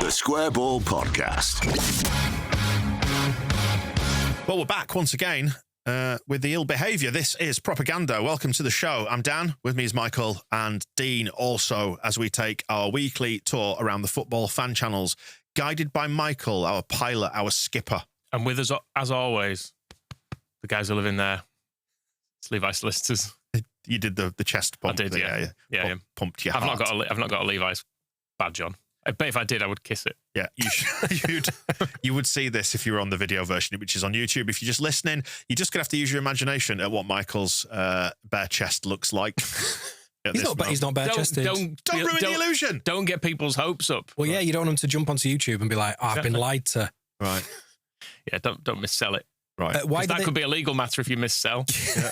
The Square Ball Podcast. Well, we're back once again with the ill behaviour. This is Propaganda. Welcome to the show. I'm Dan. With me is Michael and Dean also as we take our weekly tour around the football fan channels, guided by Michael, our pilot, our skipper. And with us, as always, the guys who live in there. It's Levi's Solicitors. You did the chest pump. I did, yeah. Pumped your heart. I've not got a Levi's badge on. I bet if I did, I would kiss it. Yeah, you would see this if you were on the video version, which is on YouTube. If you're just listening, you're just going to have to use your imagination at what Michael's bare chest looks like. He's not bare-chested. Don't ruin the illusion. Don't get people's hopes up. Well, yeah, you don't want them to jump onto YouTube and be like, I've been lied to. Right. Yeah, don't missell it. Right. That could be a legal matter if you missell. Yeah.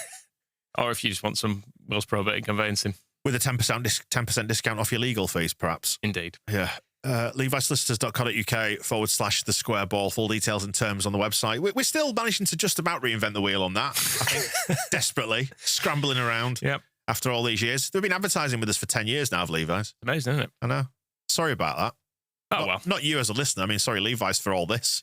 Or if you just want some Will's Probate Conveyancing. With a 10% discount off your legal fees, perhaps. Indeed. Yeah. LeviSolicitors.co.uk/the square ball. Full details and terms on the website. We're still managing to just about reinvent the wheel on that. I think desperately scrambling around. Yep. After all these years, they've been advertising with us for 10 years now. Of Levi's. Amazing, isn't it? I know. Sorry about that. Well, not you as a listener. I mean, sorry, Levi's, for all this.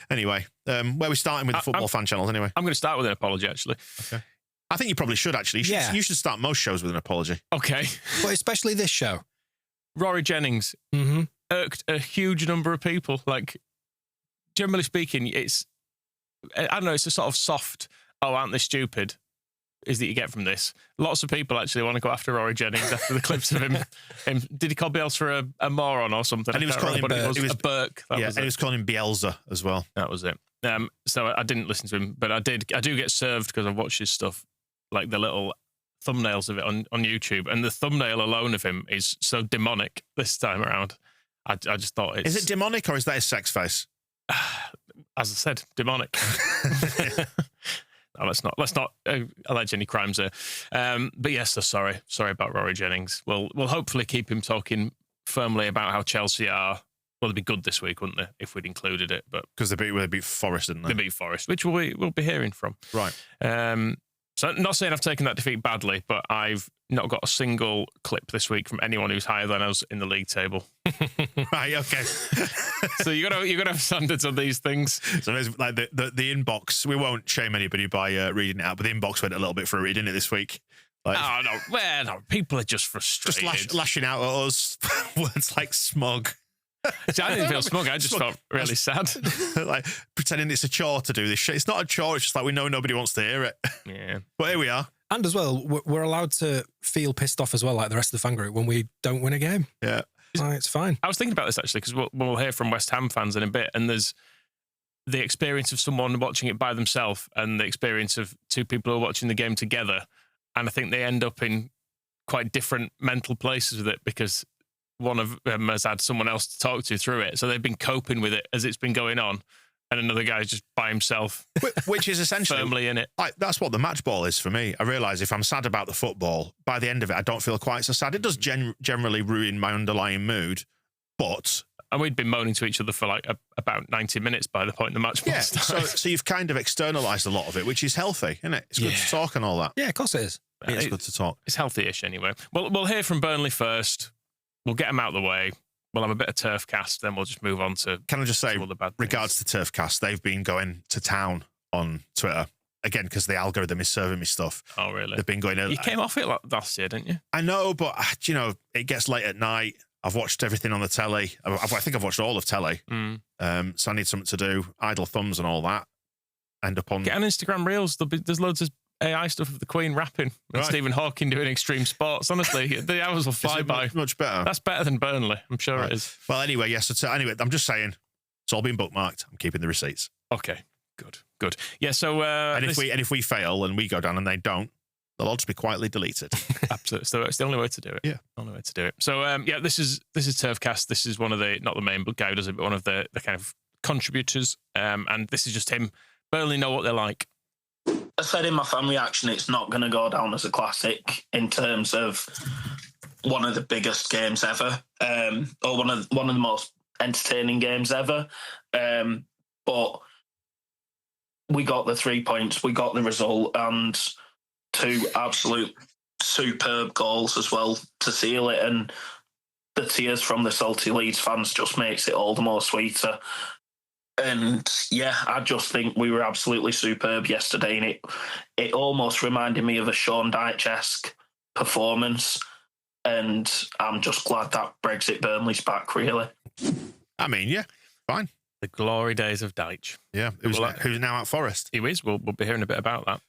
Anyway, where are we starting with the football fan channels? Anyway, I'm going to start with an apology. Actually, okay. I think you probably should. Actually, you should start most shows with an apology. Okay, but especially this show. Rory Jennings irked a huge number of people. Like, generally speaking, it's I don't know. It's a sort of soft. Oh, aren't they stupid? Is that you get from this? Lots of people actually want to go after Rory Jennings after the clips of him. Did he call Bielsa a moron or something? And he was calling him a Burke. He was calling him Bielsa as well. That was it. So I didn't listen to him, but I do get served because I've watched his stuff, like the little thumbnails of it on YouTube, and the thumbnail alone of him is so demonic this time around. I just thought it's... Is it demonic or is that his sex face? As I said, demonic. No, let's not allege any crimes there. But yes, sorry about Rory Jennings. We'll hopefully keep him talking firmly about how Chelsea are. Well, they'd be good this week, wouldn't they, if we'd included it? But because they beat Forest, didn't they? They beat Forest, which we'll be hearing from. Right. So I'm not saying I've taken that defeat badly, but I've not got a single clip this week from anyone who's higher than us in the league table. Right, okay. So you gotta have standards on these things. So there's like the inbox. We won't shame anybody by reading it out, but the inbox went a little bit for a read, didn't it, this week? Like, no, people are just frustrated. Just lashing out at us. Words like smug. See, I didn't feel smug. I just felt really sad. Like pretending it's a chore to do this shit. It's not a chore. It's just like we know nobody wants to hear it. Yeah. But here we are. And as well, we're allowed to feel pissed off as well, like the rest of the fan group, when we don't win a game. Yeah. It's fine. I was thinking about this actually because we'll hear from West Ham fans in a bit, and there's the experience of someone watching it by themselves and the experience of two people who are watching the game together. And I think they end up in quite different mental places with it because one of them has had someone else to talk to through it. So they've been coping with it as it's been going on. And another guy's just by himself. Which is essentially... firmly in it. That's what the match ball is for me. I realise if I'm sad about the football, by the end of it, I don't feel quite so sad. It does generally ruin my underlying mood, but... And we'd been moaning to each other for like about 90 minutes by the point the match ball started. So you've kind of externalised a lot of it, which is healthy, isn't it? It's good to talk and all that. Yeah, of course it is. It's good to talk. It's healthy-ish anyway. We'll hear from Burnley first. We'll get them out of the way. We'll have a bit of turf cast, then we'll just move on to... Can I just say, regards to turf cast, they've been going to town on Twitter, again, because the algorithm is serving me stuff. Oh, really? They've been going... You came off it last year, didn't you? I know, but, it gets late at night. I've watched everything on the telly. I think I've watched all of telly. So I need something to do. Idle thumbs and all that. End up on... Get on Instagram Reels. There's loads of AI stuff of the Queen rapping and Stephen Hawking doing extreme sports. Honestly, the hours will fly by. Much better. That's better than Burnley. I'm sure it is. Well, anyway, yes. Anyway, I'm just saying, it's all been bookmarked. I'm keeping the receipts. Okay, good. Yeah. So, and if we fail and we go down and they don't, they'll all just be quietly deleted. Absolutely. So it's the only way to do it. Yeah, only way to do it. So, this is Turfcast. This is one of the, not the main guy who does it, but one of the kind of contributors. And this is just him. Burnley know what they're like. I said in my fan reaction, it's not going to go down as a classic in terms of one of the biggest games ever, or one of the most entertaining games ever. But we got the 3 points, we got the result, and two absolute superb goals as well to seal it. And the tears from the salty Leeds fans just makes it all the more sweeter. And yeah, I just think we were absolutely superb yesterday, and it almost reminded me of a Sean Dyche-esque performance. And I'm just glad that Brexit Burnley's back, really. I mean, yeah, fine. The glory days of Dyche. Yeah, who's now at Forest. He is. We'll be hearing a bit about that.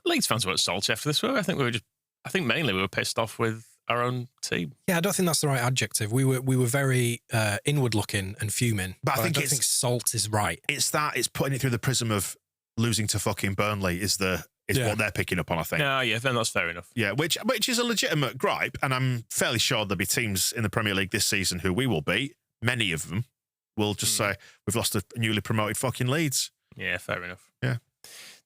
Leeds fans weren't salty after this, were we? I think mainly we were pissed off with our own team. Yeah, I don't think that's the right adjective. We were very inward looking and fuming. But I don't think salt is right. It's putting it through the prism of losing to fucking Burnley is what they're picking up on, I think. Yeah, then that's fair enough. Yeah, which is a legitimate gripe, and I'm fairly sure there'll be teams in the Premier League this season who we will beat. Many of them will just say, we've lost a newly promoted fucking Leeds. Yeah, fair enough. Yeah.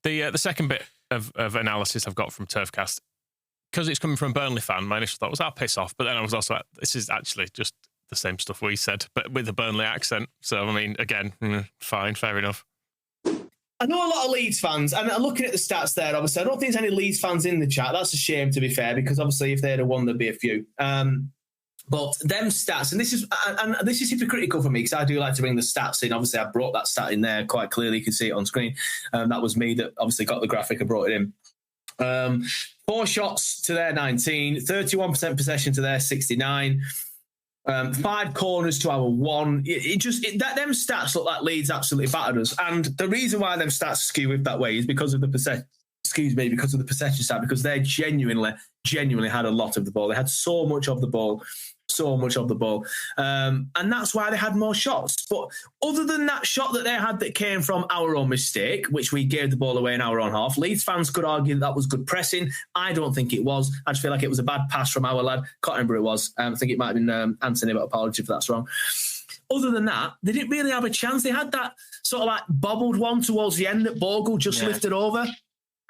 The second bit of analysis I've got from Turfcast, because it's coming from a Burnley fan, my initial thought was, I'll piss off. But then I was also like, this is actually just the same stuff we said, but with a Burnley accent. So, I mean, again, fine, fair enough. I know a lot of Leeds fans, and looking at the stats there, obviously, I don't think there's any Leeds fans in the chat. That's a shame, to be fair, because obviously if they'd have won, there'd be a few. But them stats, and this is hypocritical for me because I do like to bring the stats in. Obviously, I brought that stat in there quite clearly. You can see it on screen. That was me that obviously got the graphic and brought it in. 4 shots to their 19, 31% possession to their 69. 5 corners to our 1. Them stats look like Leeds absolutely battered us. And the reason why them stats skew with that way is because of the possession. Because of the possession stat, because they genuinely had a lot of the ball. They had so much of the ball. And that's why they had more shots. But other than that shot that they had that came from our own mistake, which we gave the ball away in our own half, Leeds fans could argue that was good pressing. I don't think it was. I just feel like it was a bad pass from our lad. Can't remember who it was. I think it might have been Anthony, but apology if that's wrong. Other than that, they didn't really have a chance. They had that sort of like bobbled one towards the end that Bogle just lifted over.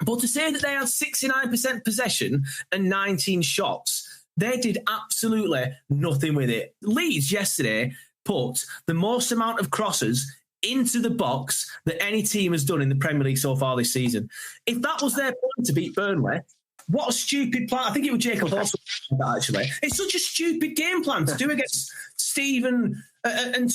But to say that they had 69% possession and 19 shots, they did absolutely nothing with it. Leeds yesterday put the most amount of crosses into the box that any team has done in the Premier League so far this season. If that was their plan to beat Burnley, what a stupid plan. I think it was Jacob Horse, actually. It's such a stupid game plan to do against Stephen and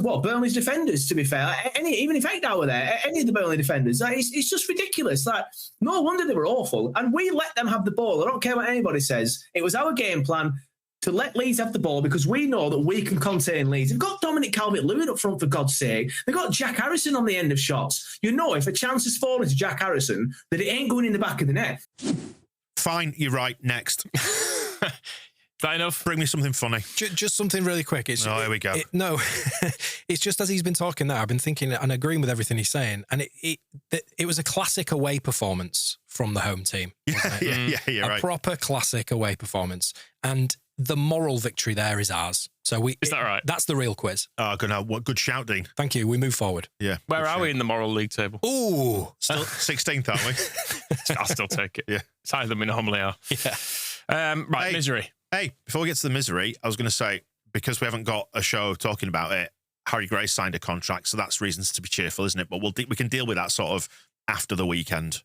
Burnley's defenders, to be fair. Even if Ekdal were there, any of the Burnley defenders, it's just ridiculous. Like, no wonder they were awful. And we let them have the ball. I don't care what anybody says. It was our game plan to let Leeds have the ball because we know that we can contain Leeds. They've got Dominic Calvert-Lewin up front, for God's sake. They've got Jack Harrison on the end of shots. You know, if a chance is falling to Jack Harrison, that it ain't going in the back of the net. Fine, you're right. Next. Is that enough? Bring me something funny. Just something really quick. Here we go. It's just as he's been talking there, I've been thinking and agreeing with everything he's saying. And it was a classic away performance from the home team. Yeah, you're right. A proper classic away performance. And the moral victory there is ours. So is that right? That's the real quiz. Oh, good shout, Dean. Thank you. We move forward. Yeah. Where are we in the moral league table? Ooh. Still 16th, aren't we? I'll still take it. Yeah. It's higher than we normally are. Yeah. Right, misery. Hey, before we get to the misery, I was going to say, because we haven't got a show talking about it, Harry Gray signed a contract, so that's reasons to be cheerful, isn't it? But we can deal with that sort of after the weekend.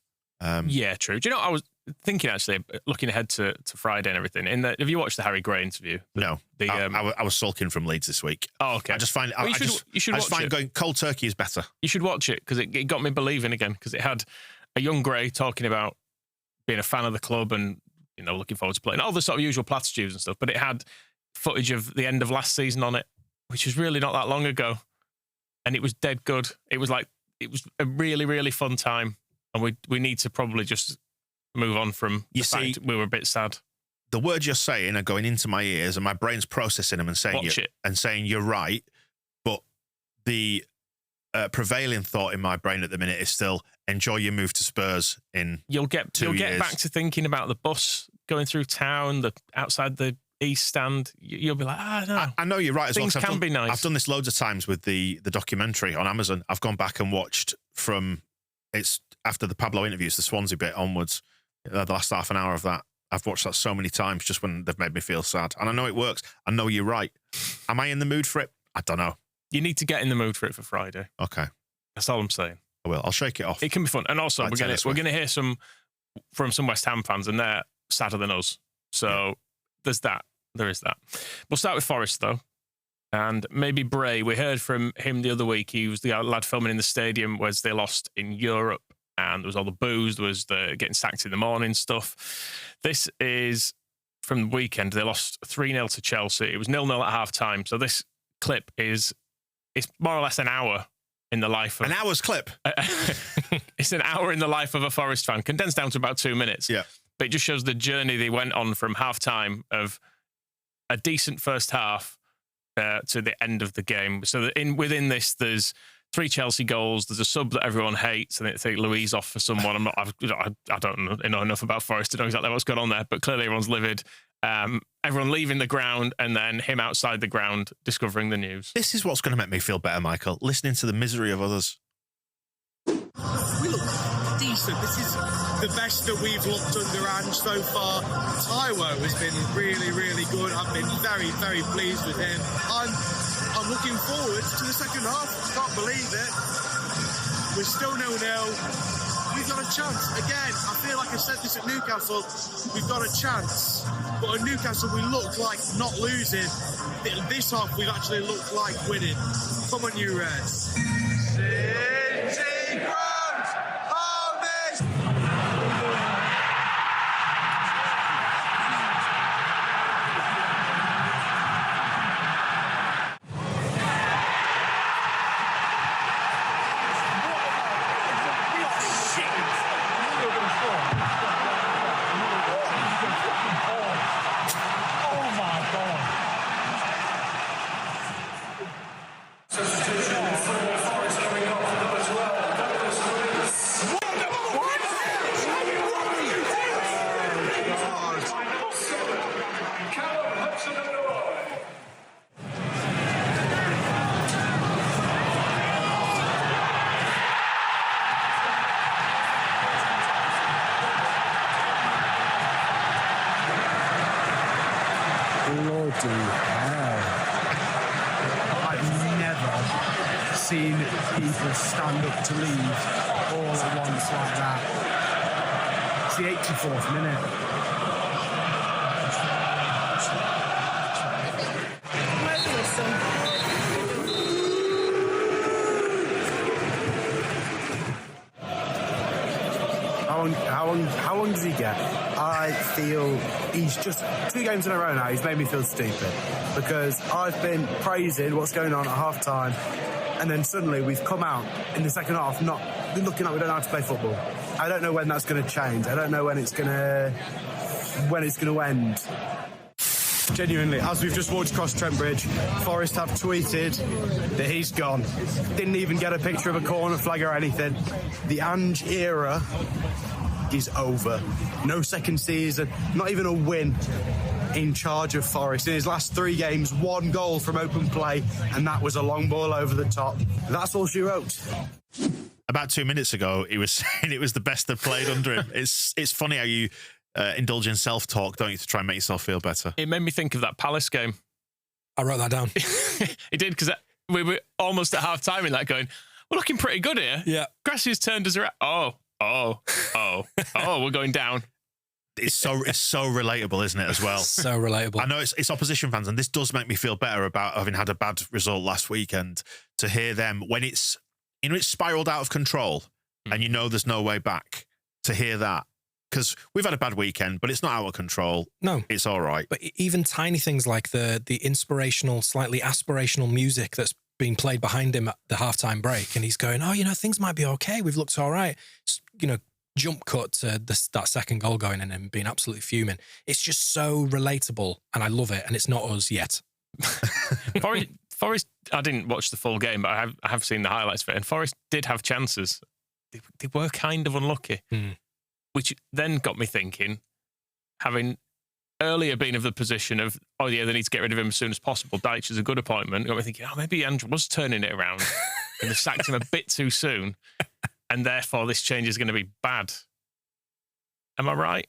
Yeah, true. Do you know, I was thinking, actually, looking ahead to Friday and everything, have you watched the Harry Gray interview? No. I was sulking from Leeds this week. Oh, okay. I just find you should watch it. Going cold turkey is better. You should watch it, because it got me believing again, because it had a young Gray talking about being a fan of the club and, you know, looking forward to playing all the sort of usual platitudes and stuff, but it had footage of the end of last season on it, which was really not that long ago. And it was dead good. It was a really, really fun time. And we need to probably just move on from the fact we were a bit sad. The words you're saying are going into my ears and my brain's processing them and saying you're right. But the prevailing thought in my brain at the minute is still enjoy your move to Spurs in 2 years. You'll get back to thinking about the bus going through town, outside the East Stand. You'll be like, no. I know you're right as well. Things can be nice. I've done this loads of times with the documentary on Amazon. I've gone back and watched it's after the Pablo interviews, the Swansea bit onwards, the last half an hour of that. I've watched that so many times just when they've made me feel sad. And I know it works. I know you're right. Am I in the mood for it? I don't know. You need to get in the mood for it for Friday. Okay. That's all I'm saying. I will. I'll shake it off. It can be fun. And also, we're going to hear from some West Ham fans, and they're sadder than us. So there's that. There is that. We'll start with Forest, though. And maybe Bray. We heard from him the other week. He was the lad filming in the stadium as they lost in Europe. And there was all the booze. There was the getting sacked in the morning stuff. This is from the weekend. They lost 3-0 to Chelsea. It was 0-0 at half-time. So this clip it's more or less an hour in the life of... An hour's clip? It's an hour in the life of a Forest fan, condensed down to about 2 minutes. Yeah. But it just shows the journey they went on from half-time of a decent first half to the end of the game. So that within this, there's 3 Chelsea goals. There's a sub that everyone hates. I think Louise off for someone. I don't know enough about Forest to know exactly what's going on there, but clearly everyone's livid. Everyone leaving the ground and then him outside the ground discovering the news. This is what's going to make me feel better, Michael, listening to the misery of others. We look decent. This is the best that we've looked under Ange so far. Taiwo has been really, really good. I've been very, very pleased with him. I'm looking forward to the second half. Can't believe it. We're still 0-0. We've got a chance. Again, I feel like I said this at Newcastle. We've got a chance. But at Newcastle, we look like not losing. This half, we've actually looked like winning. Come on, you Reds. Seen people stand up to leave all at once like that. It's the 84th minute. How long does he get? I feel he's just 2 games in a row now. He's made me feel stupid because I've been praising what's going on at half time. And then suddenly we've come out in the second half not looking like we don't know how to play football. I don't know when that's going to change. I don't know when it's going to end. Genuinely, as we've just walked across Trent Bridge, Forest have tweeted that he's gone. Didn't even get a picture of a corner flag or anything. The Ange era is over. No second season, not even a win in charge of Forest. In his last 3 games, 1 goal from open play, and that was a long ball over the top. That's all she wrote. About 2 minutes ago, he was saying it was the best they've played under him. It's funny how you indulge in self-talk, don't you, to try and make yourself feel better. It made me think of that Palace game. I wrote that down. It did, because we were almost at half-time in that going, we're looking pretty good here. Yeah. Grassia's turned us around. Oh, we're going down. It's so relatable, isn't it, as well? So relatable. I know it's opposition fans, and this does make me feel better about having had a bad result last weekend, to hear them when it's spiraled out of control and you know there's no way back, to hear that. Because we've had a bad weekend, but it's not out of control. No. It's all right. But even tiny things like the inspirational, slightly aspirational music that's being played behind him at the halftime break, and he's going, things might be okay. We've looked all right. Jump cut to that second goal going in and being absolutely fuming. It's just so relatable, and I love it, and it's not us yet. Forest, I didn't watch the full game, but I have seen the highlights of it, and Forest did have chances. They were kind of unlucky, which then got me thinking, having earlier been of the position of, they need to get rid of him as soon as possible. Deitch is a good appointment. Got me thinking, maybe Andrew was turning it around and they sacked him a bit too soon. And therefore, this change is going to be bad. Am I right?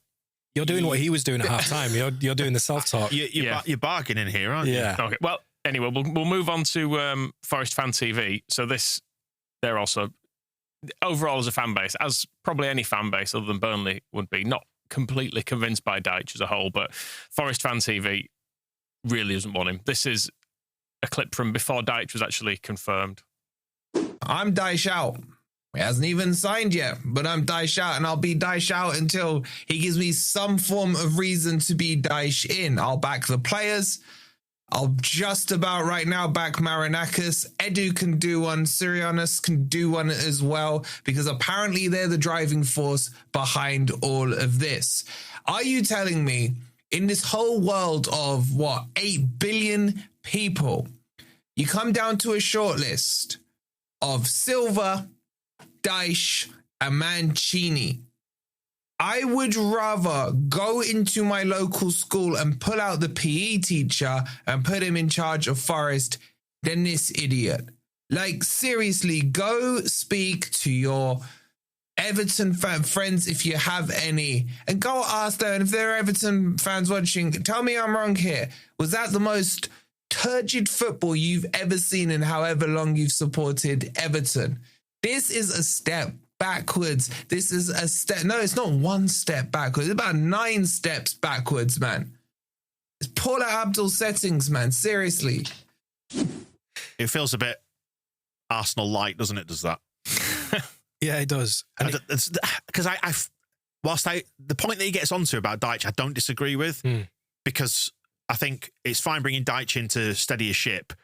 You're doing what he was doing at half-time. You're doing the self-talk. You're bargaining here, aren't you? Yeah. Okay. Well, anyway, we'll move on to Forest Fan TV. So they're also, overall as a fan base, as probably any fan base other than Burnley would be, not completely convinced by Deitch as a whole, but Forest Fan TV, really doesn't want him. This is a clip from before Deitch was actually confirmed. I'm Deitch out. He hasn't even signed yet, but I'm Deitch out, and I'll be Deitch out until he gives me some form of reason to be Deitch in. I'll back the players. I'll just about right now back Marinakis. Edu can do one. Sirianis can do one as well, because apparently they're the driving force behind all of this. Are you telling me in this whole world of 8 billion people, you come down to a short list of Silva, Deitch, and Mancini? I would rather go into my local school and pull out the PE teacher and put him in charge of Forest than this idiot. Like, seriously, go speak to your Everton friends if you have any, and go ask them. And if there are Everton fans watching, tell me I'm wrong here. Was that the most turgid football you've ever seen in however long you've supported Everton? This is a step backwards. This is a step. No, it's not one step backwards. It's about 9 steps backwards, man. It's Paula Abdul settings, man. Seriously. It feels a bit Arsenal light, doesn't it? Does that? Yeah, it does. Because the point that he gets onto about Deitch, I don't disagree with, because I think it's fine bringing Deitch in to steady a ship.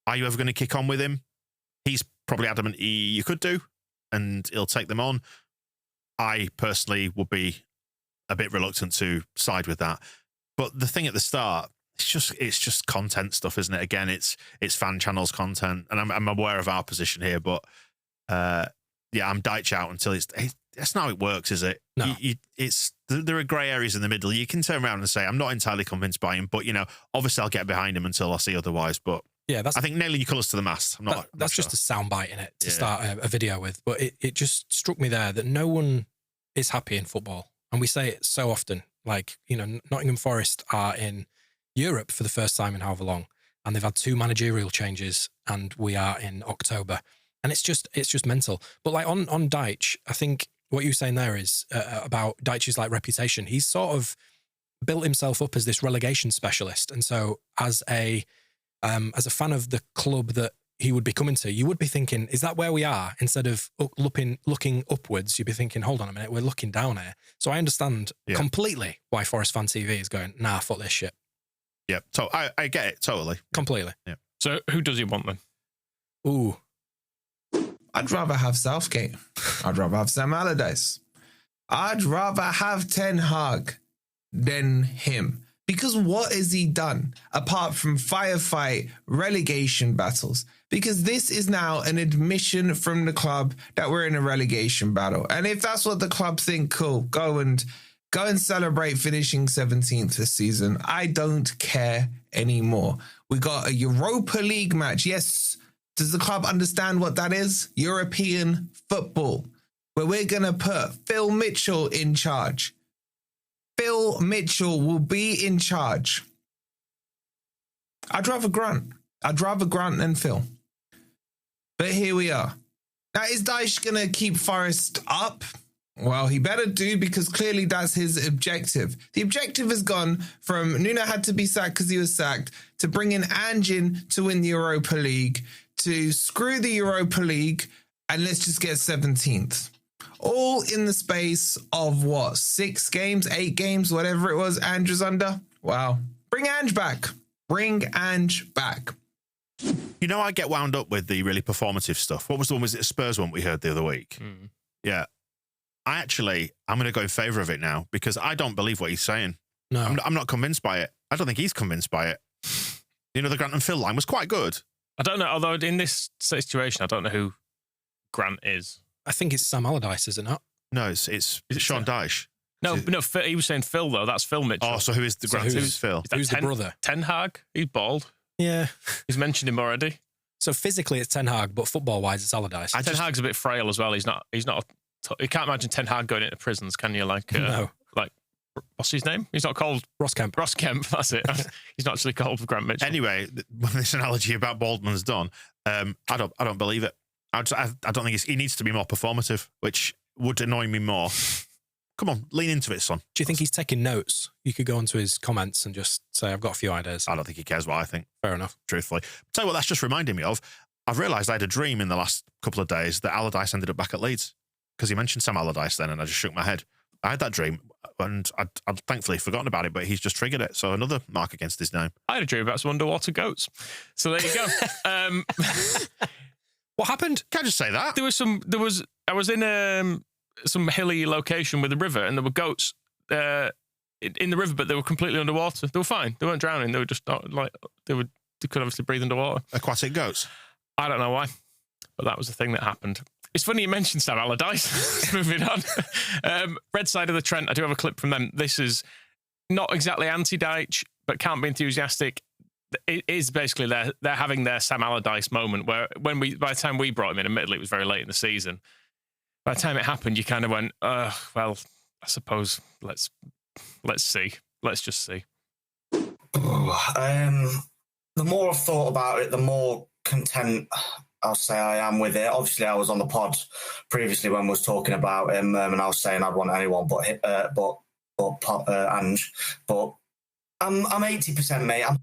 Are you ever going to kick on with him? He's probably adamant you could do, and he'll take them on. I personally would be a bit reluctant to side with that. But the thing at the start, it's just content stuff, isn't it? Again, it's fan channels content, and I'm aware of our position here, but I'm Deitch out until that's not how it works, is it? No. There are grey areas in the middle. You can turn around and say, I'm not entirely convinced by him, but obviously I'll get behind him until I see otherwise. But yeah, I think nailing your colours to the mast. That's just a soundbite in it to start a video with. But it just struck me there that no one is happy in football. And we say it so often. Like, Nottingham Forest are in Europe for the first time in however long. And they've had 2 managerial changes, and we are in October. And it's just mental. But like on Deitch, I think what you're saying there is about Deitch's reputation. He's sort of built himself up as this relegation specialist. And so as a fan of the club that he would be coming to, you would be thinking, is that where we are? Instead of looking upwards, you'd be thinking, hold on a minute, we're looking down here. So I understand completely why Forest Fan TV is going, nah, fuck this shit. Yeah, so I get it totally. Completely. Yeah. So who does he want then? Ooh. I'd rather have Southgate. I'd rather have Sam Allardyce. I'd rather have Ten Hag than him. Because what has he done apart from firefight relegation battles? Because this is now an admission from the club that we're in a relegation battle. And if that's what the club think, cool, go and celebrate finishing 17th this season. I don't care anymore. We got a Europa League match. Yes. Does the club understand what that is? European football, where we're going to put Phil Mitchell in charge. Phil Mitchell will be in charge. I'd rather Grant. Than Phil. But here we are. Now, is Deitch going to keep Forest up? Well, he better do, because clearly that's his objective. The objective has gone from Nuno had to be sacked because he was sacked, to bring in Anjin to win the Europa League, to screw the Europa League, and let's just get 17th. All in the space of 6 games, 8 games, whatever it was Ange was under? Wow. Bring Ange back. I get wound up with the really performative stuff. What was the one? Was it a Spurs one we heard the other week? Yeah. I'm going to go in favour of it now, because I don't believe what he's saying. No. I'm not convinced by it. I don't think he's convinced by it. The Grant and Phil line was quite good. I don't know, although in this situation, I don't know who Grant is. I think it's Sam Allardyce, is it not? No, it's Sean Dyche. No, he was saying Phil, though. That's Phil Mitchell. Oh, so who is the Grant? Who's Phil? Who's the brother? Ten Hag. He's bald. Yeah. He's mentioned him already. So physically it's Ten Hag, but football-wise it's Allardyce. Ten Hag's a bit frail as well. He's not. You can't imagine Ten Hag going into prisons, can you? No. What's his name? He's not called Ross Kemp. That's it. He's not actually called Grant Mitchell. Anyway, when this analogy about Baldman's done, I don't believe it. I don't think he needs to be more performative, which would annoy me more. Come on, lean into it, son. Do you think he's taking notes? You could go onto his comments and just say, I've got a few ideas. I don't think he cares what I think. Fair enough. Truthfully. Tell you what, that's just reminding me of. I've realised I had a dream in the last couple of days that Allardyce ended up back at Leeds. Because he mentioned Sam Allardyce then, and I just shook my head. I had that dream, and I'd thankfully forgotten about it, but he's just triggered it. So another mark against his name. I had a dream about some underwater goats. So there you go. What happened? Can I just say that? I was in some hilly location with a river, and there were goats in the river, but they were completely underwater. They were fine. They weren't drowning. They were just not they could obviously breathe underwater. Aquatic goats? I don't know why, but that was the thing that happened. It's funny you mentioned Sam Allardyce. Moving on. Red Side of the Trent, I do have a clip from them. This is not exactly anti-Dyche, but can't be enthusiastic. It is basically they're having their Sam Allardyce moment where by the time we brought him in, admittedly it was very late in the season. By the time it happened, you kind of went, well, I suppose let's see. Let's just see. The more I've thought about it, the more content I'll say I am with it. Obviously, I was on the pod previously when we was talking about him, and I was saying I'd want anyone but Ange. But I'm 80%, mate. I'm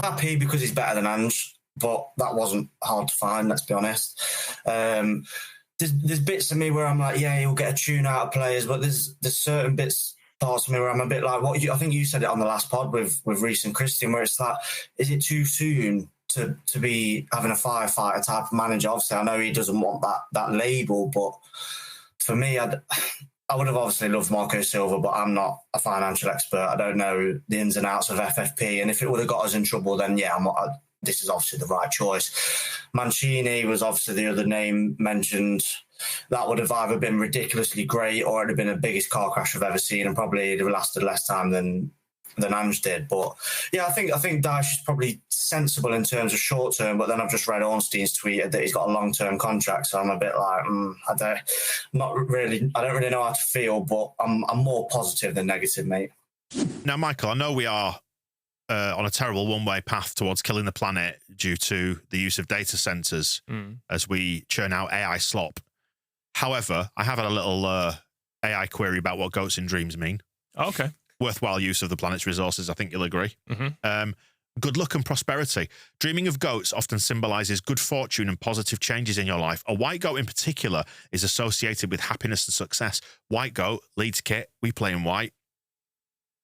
happy because he's better than Ange, but that wasn't hard to find. Let's be honest. There's bits of me where I'm like, yeah, he'll get a tune out of players, but there's certain parts of me where I'm a bit like, I think you said it on the last pod with Reece and Christian, where it's like, is it too soon to be having a firefighter type of manager? Obviously, I know he doesn't want that label, but for me, I would have obviously loved Marco Silva, but I'm not a financial expert. I don't know the ins and outs of FFP, and if it would have got us in trouble, then yeah, this is obviously the right choice. Mancini was obviously the other name mentioned. That would have either been ridiculously great or it'd have been the biggest car crash I've ever seen, and probably it'd have lasted less time than Ange did. But yeah, I think Dyche is probably sensible in terms of short term, but then I've just read Ornstein's tweeted that he's got a long-term contract, so I'm a bit like, I don't really know how to feel, but I'm more positive than negative, mate. Now, Michael, I know we are on a terrible one-way path towards killing the planet due to the use of data centers as we churn out AI slop. However, I have had a little AI query about what goats in dreams mean. Okay. Worthwhile use of the planet's resources, I think you'll agree. Mm-hmm. Good luck and prosperity. Dreaming of goats often symbolises good fortune and positive changes in your life. A white goat in particular is associated with happiness and success. White goat, Leeds kit, we play in white.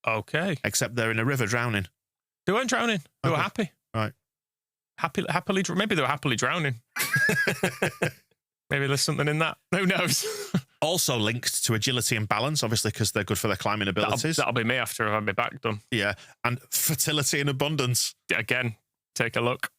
Okay. Except they're in a river drowning. They weren't drowning. They were happy. Right. Happily. Maybe they were happily drowning. Maybe there's something in that. Who knows? Also linked to agility and balance, obviously, because they're good for their climbing abilities. That'll be me after I've had my back done. Yeah. And fertility and abundance. Yeah, again, take a look.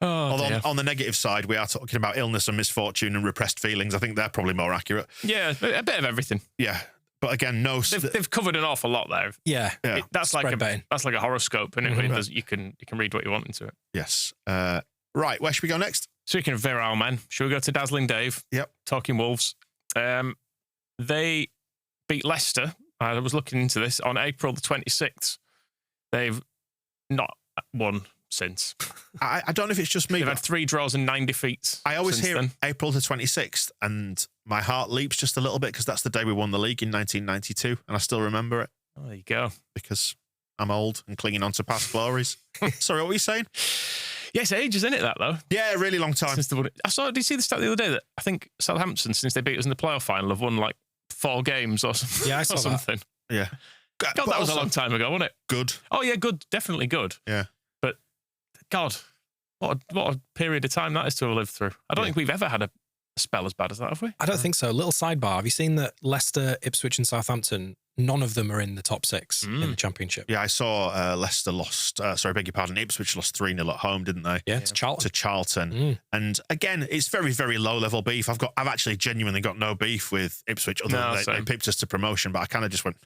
Although on the negative side, we are talking about illness and misfortune and repressed feelings. I think they're probably more accurate. Yeah, a bit of everything. Yeah. But again, they've covered an awful lot there. Yeah. That's like a horoscope, and you can read what you want into it. Yes. Right, where should we go next? Speaking of virile men, should we go to Dazzling Dave? Yep. Talking Wolves. They beat Leicester. I was looking into this on April the 26th. They've not won since. I don't know if it's just me. They've had 3 draws and 9 defeats. I always hear then. April the 26th, and my heart leaps just a little bit because that's the day we won the league in 1992, and I still remember it. Oh, there you go. Because I'm old and clinging on to past glories. Sorry, what were you saying? Yeah, it's ages, isn't it, that, though? Yeah, really long time. Did you see the stat the other day that I think Southampton, since they beat us in the playoff final, have won like 4 games or something? Yeah, I saw something. That. Yeah. God, that was a long time ago, wasn't it? Good. Oh, yeah, good. Definitely good. Yeah. But, God, what a period of time that is to have lived through. I don't think we've ever had a spell as bad as that, have we? I don't think so. Little sidebar. Have you seen that Leicester, Ipswich and Southampton, none of them are in the top 6 in the Championship? Yeah, I saw Leicester lost, Ipswich lost 3-0 at home, didn't they? Yeah, to Charlton. To Charlton. And again, it's very, very low level beef. I've actually genuinely got no beef with Ipswich, other than they pipped us to promotion, but I kind of just went...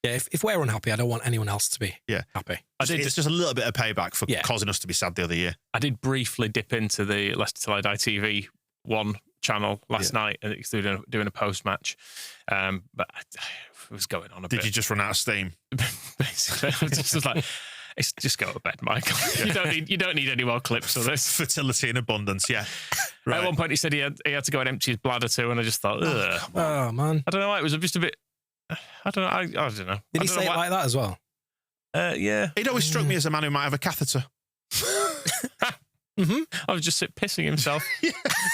Yeah, if we're unhappy, I don't want anyone else to be happy. It's just a little bit of payback for causing us to be sad the other year. I did briefly dip into the Leicester Till I Die TV 1 channel last night, and it's doing a post-match. But it was going on a bit. Did you just run out of steam? Basically, I was just like, just go to bed, Michael. You don't need any more clips of this. Fertility and abundance, yeah. At one point, he said he had to go and empty his bladder too, and I just thought, ugh. Oh, man. I don't know why. It was just a bit. I don't know. I don't know. Did he say it like that as well? Yeah. He'd always struck me as a man who might have a catheter. I was just pissing himself,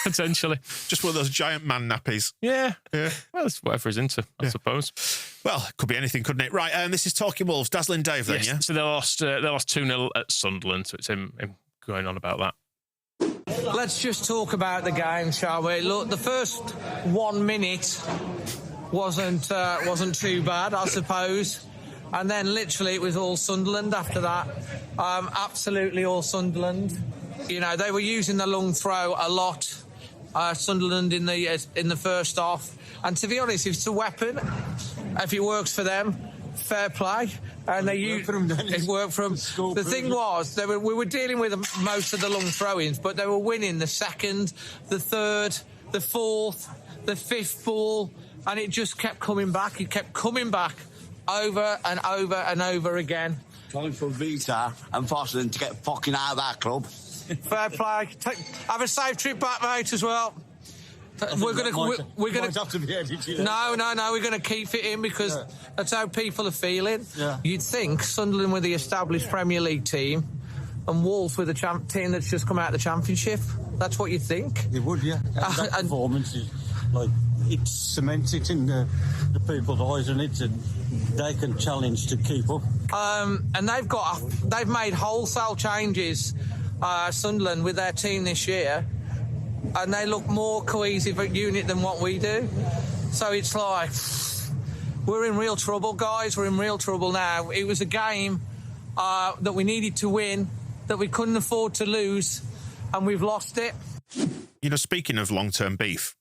potentially. Just one of those giant man nappies. Yeah. Well, it's whatever he's into, I suppose. Well, it could be anything, couldn't it? Right, and this is Talking Wolves, Dazzling Dave then, yeah? So they lost 2-0 at Sunderland, so it's him going on about that. Let's just talk about the game, shall we? Look, the first 1 minute wasn't too bad, I suppose. And then literally it was all Sunderland after that. Absolutely all Sunderland. You know, they were using the long throw a lot, Sunderland in the first half. And to be honest, if it's a weapon, if it works for them, fair play. And it worked for them. The thing was, we were dealing with most of the long throw-ins, but they were winning the second, the third, the fourth, the fifth ball, and it just kept coming back. It kept coming back over and over and over again. Time for Vita and Foster to get fucking out of that club. Fair play. Have a safe trip back, mate, as well. We're gonna have to be edited. No. We're gonna keep it in because that's how people are feeling. Yeah. You'd think Sunderland were the established Premier League team, and Wolves were the team that's just come out of the Championship. That's what you think. They would, yeah. That performance is like it cements it in the people's eyes, and they can challenge to keep up. And they've made wholesale changes, Sunderland, with their team this year. And they look more cohesive a unit than what we do. So it's like, we're in real trouble, guys. We're in real trouble now. It was a game that we needed to win, that we couldn't afford to lose, and we've lost it. You know, speaking of long-term beef,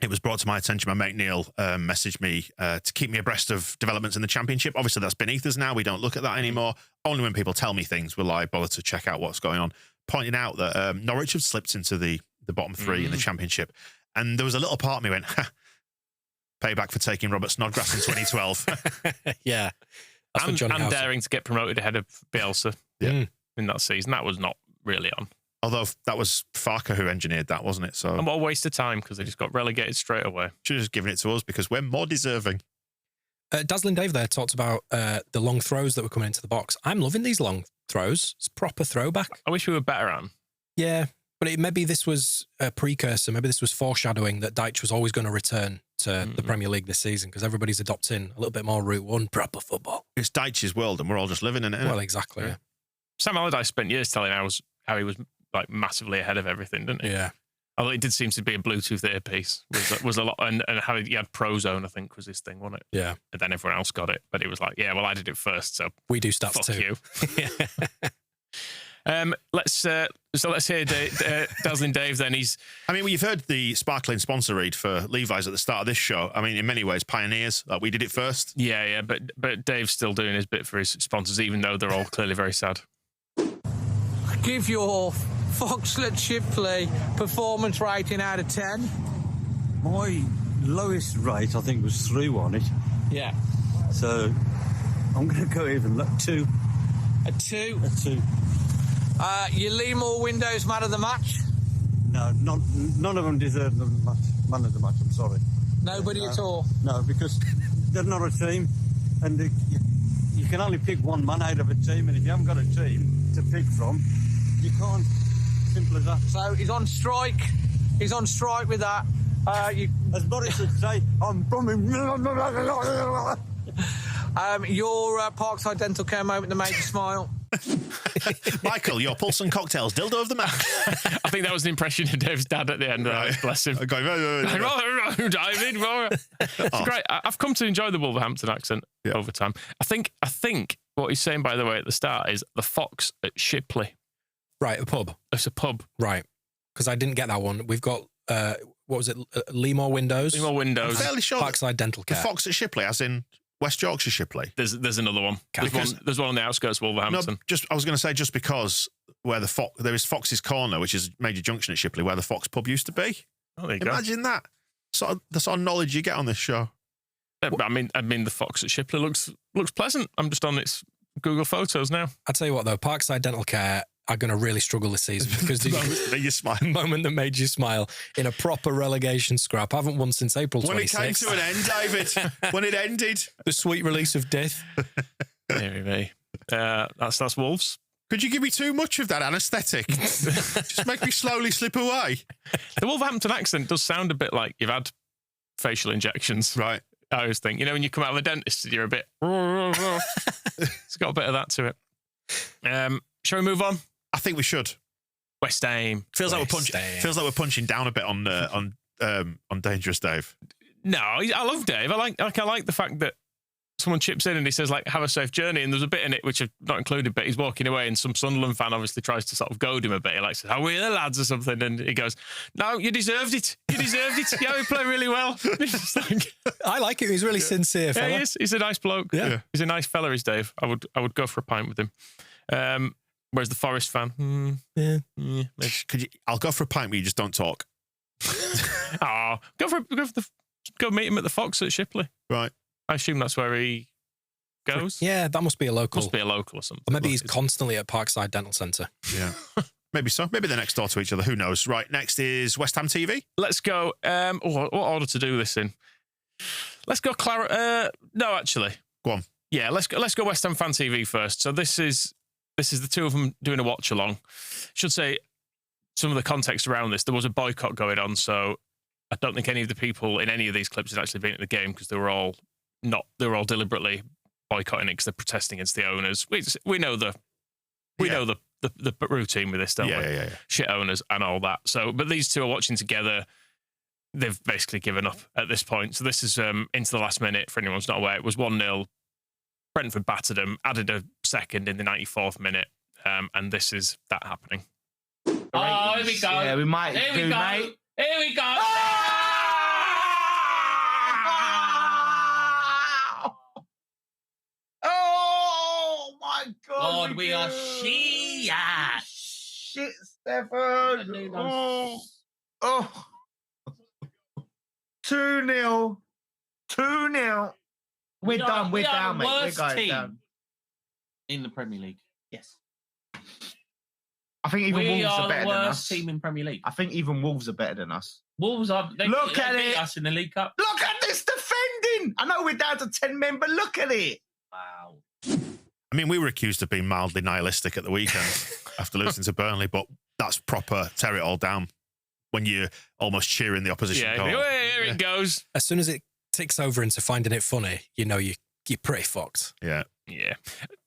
it was brought to my attention, my mate Neil messaged me to keep me abreast of developments in the Championship. Obviously, that's beneath us now. We don't look at that anymore. Only when people tell me things will I bother to check out what's going on. Pointing out that Norwich have slipped into the bottom three in the Championship. And there was a little part of me went, payback for taking Robert Snodgrass in 2012. Yeah. That's what Johnny and House daring to get promoted ahead of Bielsa in that season. That was not really on. Although that was Farker who engineered that, wasn't it? So And what a waste of time because they just got relegated straight away. Should have just given it to us because we're more deserving. Dazzling Dave there talked about the long throws that were coming into the box. I'm loving these long throws. It's proper throwback. I wish we were better at them. Yeah, but maybe this was a precursor. Maybe this was foreshadowing that Dyche was always going to return to the Premier League this season because everybody's adopting a little bit more Route 1 proper football. It's Dyche's world and we're all just living in it. Well, exactly. Yeah. Sam Allardyce spent years telling how he was like massively ahead of everything, didn't he? Yeah. Although it did seem to be a Bluetooth earpiece was a lot, and how he had Prozone, I think, was his thing, wasn't it? Yeah. And then everyone else got it, but it was like, yeah, well, I did it first, so we do stats fuck too. You. Let's hear Dazzling Dave. Then you've heard the sparkling sponsor read for Levi's at the start of this show. I mean, in many ways, pioneers. Like we did it first. Yeah, but Dave's still doing his bit for his sponsors, even though they're all clearly very sad. Give your Foxlet Shipley performance rating out of 10. My lowest rate, I think, was 3 on it. Yeah. So I'm going to go even. Look, 2. A 2? A 2. Your Leemore Windows man of the match? No, none of them deserve the man of the match, I'm sorry. Nobody at all? No, because they're not a team. And you can only pick one man out of a team. And if you haven't got a team to pick from, you can't. Simple as that. So he's on strike. He's on strike with that. As Boris would say, I'm bombing. Your Parkside Dental Care moment that made you smile. Michael, your Pulse and Cocktails dildo of the match. I think that was an impression of Dave's dad at the end. Right. Bless him. David. It's great. I've come to enjoy the Wolverhampton accent over time. I think what he's saying, by the way, at the start is the Fox at Shipley. Right, a pub. It's a pub. Right. Because I didn't get that one. We've got, what was it? Leemore Windows. Leemore Windows. I'm fairly sure Parkside Dental Care. The Fox at Shipley, as in West Yorkshire Shipley. There's another one. There's one on the outskirts of Wolverhampton. No, I was going to say just because where there is Fox's Corner, which is a major junction at Shipley, where the Fox pub used to be. Oh, there you Imagine that. The sort of knowledge you get on this show. I mean, the Fox at Shipley looks pleasant. I'm just on its Google Photos now. I'll tell you what, though, Parkside Dental Care, are going to really struggle this season because the moment that made you smile in a proper relegation scrap. I haven't won since April 26th. When it came to an end, David. When it ended. The sweet release of death. Maybe. That's Wolves. Could you give me too much of that anaesthetic? Just make me slowly slip away. The Wolverhampton accent does sound a bit like you've had facial injections. Right. I always think, when you come out of the dentist, you're a bit... It's got a bit of that to it. Shall we move on? I think we should. West Ham. Feels like we're punching down a bit on Dangerous Dave. No, I love Dave. I like the fact that someone chips in and he says, like, have a safe journey. And there's a bit in it which I've not included, but he's walking away and some Sunderland fan obviously tries to sort of goad him a bit. He like says, how are you, lads, or something? And he goes, no, you deserved it. You deserved it. Yeah, we play really well. I like it. He's really sincere, fella. Yeah, he is. He's a nice bloke. Yeah. He's a nice fella, is Dave. I would go for a pint with him. Whereas the Forest fan? Yeah. I'll go for a pint where you just don't talk. Go meet him at the Fox at Shipley. Right. I assume that's where he goes. Yeah, that must be a local. Must be a local or something. Or maybe he's constantly at Parkside Dental Centre. Yeah. Maybe so. Maybe they're next door to each other. Who knows? Right. Next is West Ham TV. Let's go. What order to do this in? Let's go. No, actually. Go on. Yeah, let's go West Ham Fan TV first. So this is the two of them doing a watch along. Should say some of the context around this. There was a boycott going on, so I don't think any of the people in any of these clips had actually been at the game because they were all deliberately boycotting it because they're protesting against the owners. We know the routine with this, don't we? Yeah. Shit owners and all that. So, but these two are watching together. They've basically given up at this point. So this is into the last minute. For anyone who's not aware, it was 1-0. Brentford battered them, added a second in the 94th minute, and this is that happening. Oh, here we go. Yeah, we might Here do, we go. mate. Here we go. Oh my God! God, we are shit. Shit, Stefan. Oh. 2-0. 2-0. We're done. We're down, mate. We're going down. In the Premier League. Yes. I think even Wolves are better than us. We are the worst team in Premier League. I think even Wolves are better than us. Wolves are. They beat us in the League Cup. Look at this defending. I know we're down to 10 men, but look at it. Wow. I mean, we were accused of being mildly nihilistic at the weekend after losing to Burnley, but that's proper tear it all down when you're almost cheering the opposition goal. Here it goes. As soon as it ticks over into finding it funny, you're pretty fucked. Yeah.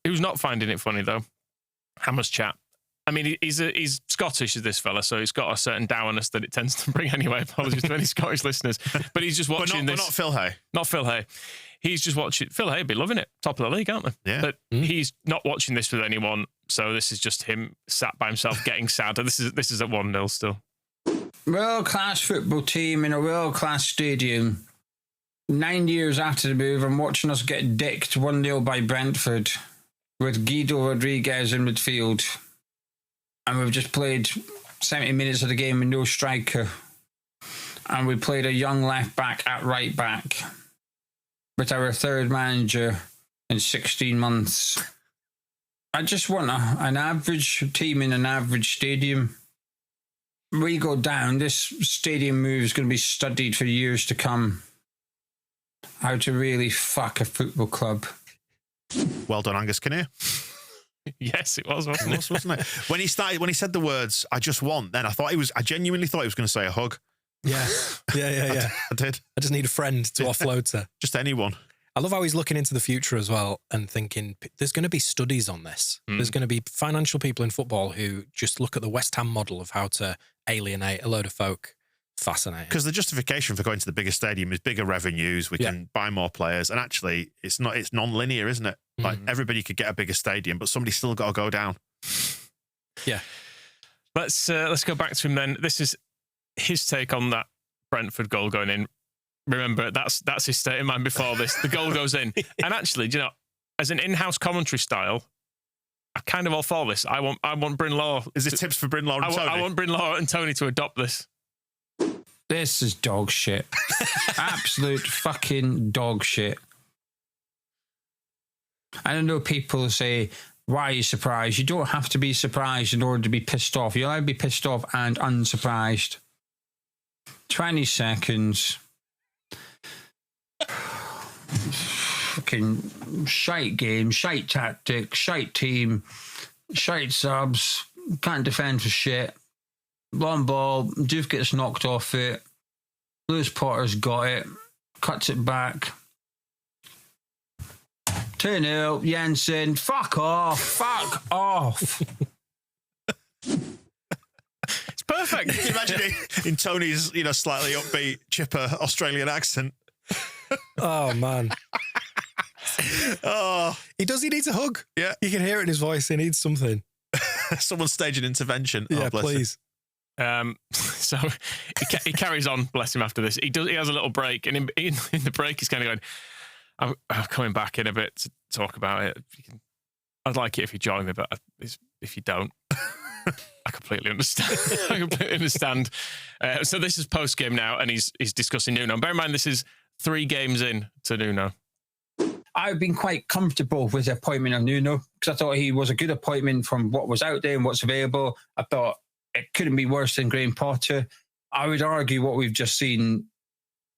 Who's not finding it funny though? Hammer's chat. I mean, he's Scottish, is this fella, so he's got a certain dourness that it tends to bring anyway. Apologies to any Scottish listeners. But he's just watching this. But not Phil Hay. Not Phil Hay. He's just watching. Phil Hay would be loving it. Top of the league, aren't they? Yeah. But he's not watching this with anyone, so this is just him sat by himself getting sad. This is at 1-0 still. World-class football team in a world-class stadium. 9 years after the move, I'm watching us get dicked 1-0 by Brentford with Guido Rodriguez in midfield. And we've just played 70 minutes of the game with no striker. And we played a young left back at right back with our third manager in 16 months. I just want an average team in an average stadium. We go down, this stadium move is going to be studied for years to come. How to really fuck a football club. Well done, Angus Kinnear. Yes, it was, wasn't it? Wasn't it? When he said the words, I just want, then I genuinely thought he was going to say a hug. Yeah. I did. I just need a friend to offload to. Just anyone. I love how he's looking into the future as well and thinking there's going to be studies on this. There's going to be financial people in football who just look at the West Ham model of how to alienate a load of folk. Fascinating. Because the justification for going to the bigger stadium is bigger revenues. We can buy more players, and actually, it's non-linear, isn't it? Like everybody could get a bigger stadium, but somebody's still got to go down. Yeah. Let's go back to him then. This is his take on that Brentford goal going in. Remember, that's his state of mind before this. The goal goes in, and actually, do you know, as an in-house commentary style, I kind of all for this. I want Brynlaw. Is it tips for Brynlaw and Tony? I want Brynlaw and Tony to adopt this. This is dog shit. Absolute fucking dog shit. I don't know, people say, Why are you surprised? You don't have to be surprised in order to be pissed off. You're allowed to be pissed off and unsurprised. 20 seconds. Fucking shite game, shite tactic, shite team, shite subs. Can't defend for shit. Long ball. Doof gets knocked off it. Lewis Potter's got it. Cuts it back. 2-0, Jensen. Fuck off. Fuck off. It's perfect. Can you imagine it in Tony's, slightly upbeat, chipper Australian accent? Oh, man. Oh, he needs a hug. Yeah. You can hear it in his voice. He needs something. Someone stage an intervention. Yeah, bless please. So he carries on, bless him, after this. He has a little break, and in the break he's kind of going, I'm coming back in a bit to talk about it. I'd like it if you join me, but if you don't, I completely understand. So this is post-game now, and he's discussing Nuno. Bear in mind, this is 3 games in to Nuno. I've been quite comfortable with the appointment of Nuno because I thought he was a good appointment from what was out there and what's available. I thought it couldn't be worse than Graham Potter. I would argue what we've just seen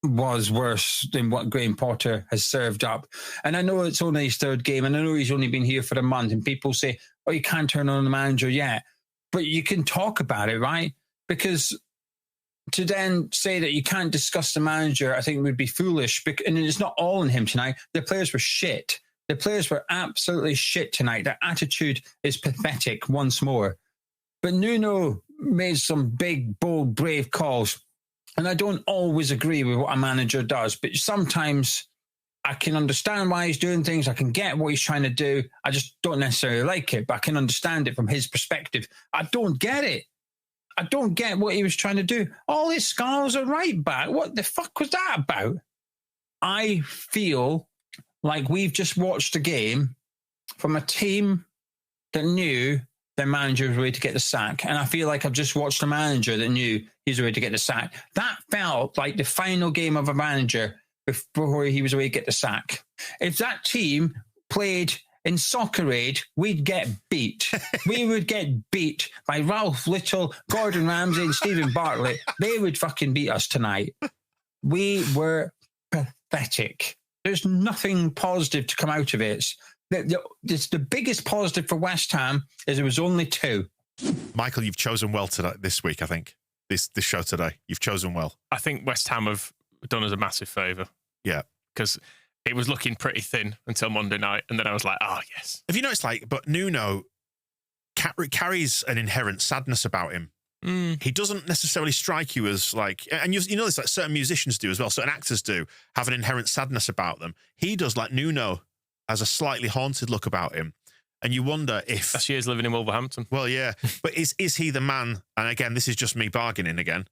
was worse than what Graham Potter has served up. And I know it's only his 3rd game, and I know he's only been here for a month, and people say, oh, you can't turn on the manager yet. But you can talk about it, right? Because to then say that you can't discuss the manager, I think would be foolish. And it's not all on him tonight. The players were shit. The players were absolutely shit tonight. Their attitude is pathetic once more. But Nuno made some big, bold, brave calls. And I don't always agree with what a manager does, but sometimes I can understand why he's doing things. I can get what he's trying to do. I just don't necessarily like it, but I can understand it from his perspective. I don't get it. I don't get what he was trying to do. All his scars are right back. What the fuck was that about? I feel like we've just watched a game from a team that knew their manager was ready to get the sack. And I feel like I've just watched a manager that knew he's ready to get the sack. That felt like the final game of a manager before he was ready to get the sack. If that team played in Soccer Aid, we'd get beat. We would get beat by Ralph Little, Gordon Ramsay, and Stephen Bartlett. They would fucking beat us tonight. We were pathetic. There's nothing positive to come out of it. The biggest positive for West Ham is there was only 2. Michael, you've chosen well this week, I think. This show today. You've chosen well. I think West Ham have done us a massive favour. Yeah. Because it was looking pretty thin until Monday night, and then I was like, oh, yes. Have you noticed, but Nuno carries an inherent sadness about him. He doesn't necessarily strike you as and you know this, certain musicians do as well, certain actors do, have an inherent sadness about them. He does, Nuno has a slightly haunted look about him. And you wonder if... That's years living in Wolverhampton. Well, yeah. But is he the man, and again, this is just me bargaining again,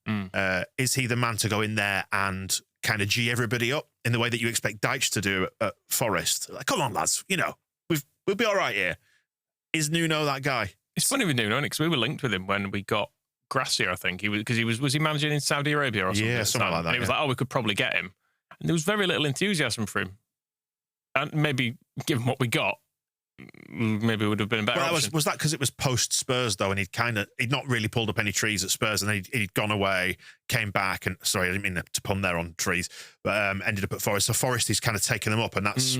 is he the man to go in there and kind of G everybody up in the way that you expect Dyche to do at Forest? Come on, lads, we'll be all right here. Is Nuno that guy? It's funny with Nuno, because we were linked with him when we got Gracia, I think. Was he managing in Saudi Arabia or something? Yeah, something like that. And he was like, we could probably get him. And there was very little enthusiasm for him. And maybe, given what we got, maybe it would have been a better option. Was that because it was post-Spurs, though, and he'd not really pulled up any trees at Spurs, and then he'd gone away, came back, and, sorry, I didn't mean to pun there on trees, but ended up at Forest. So Forest, he's kind of taken them up, and that's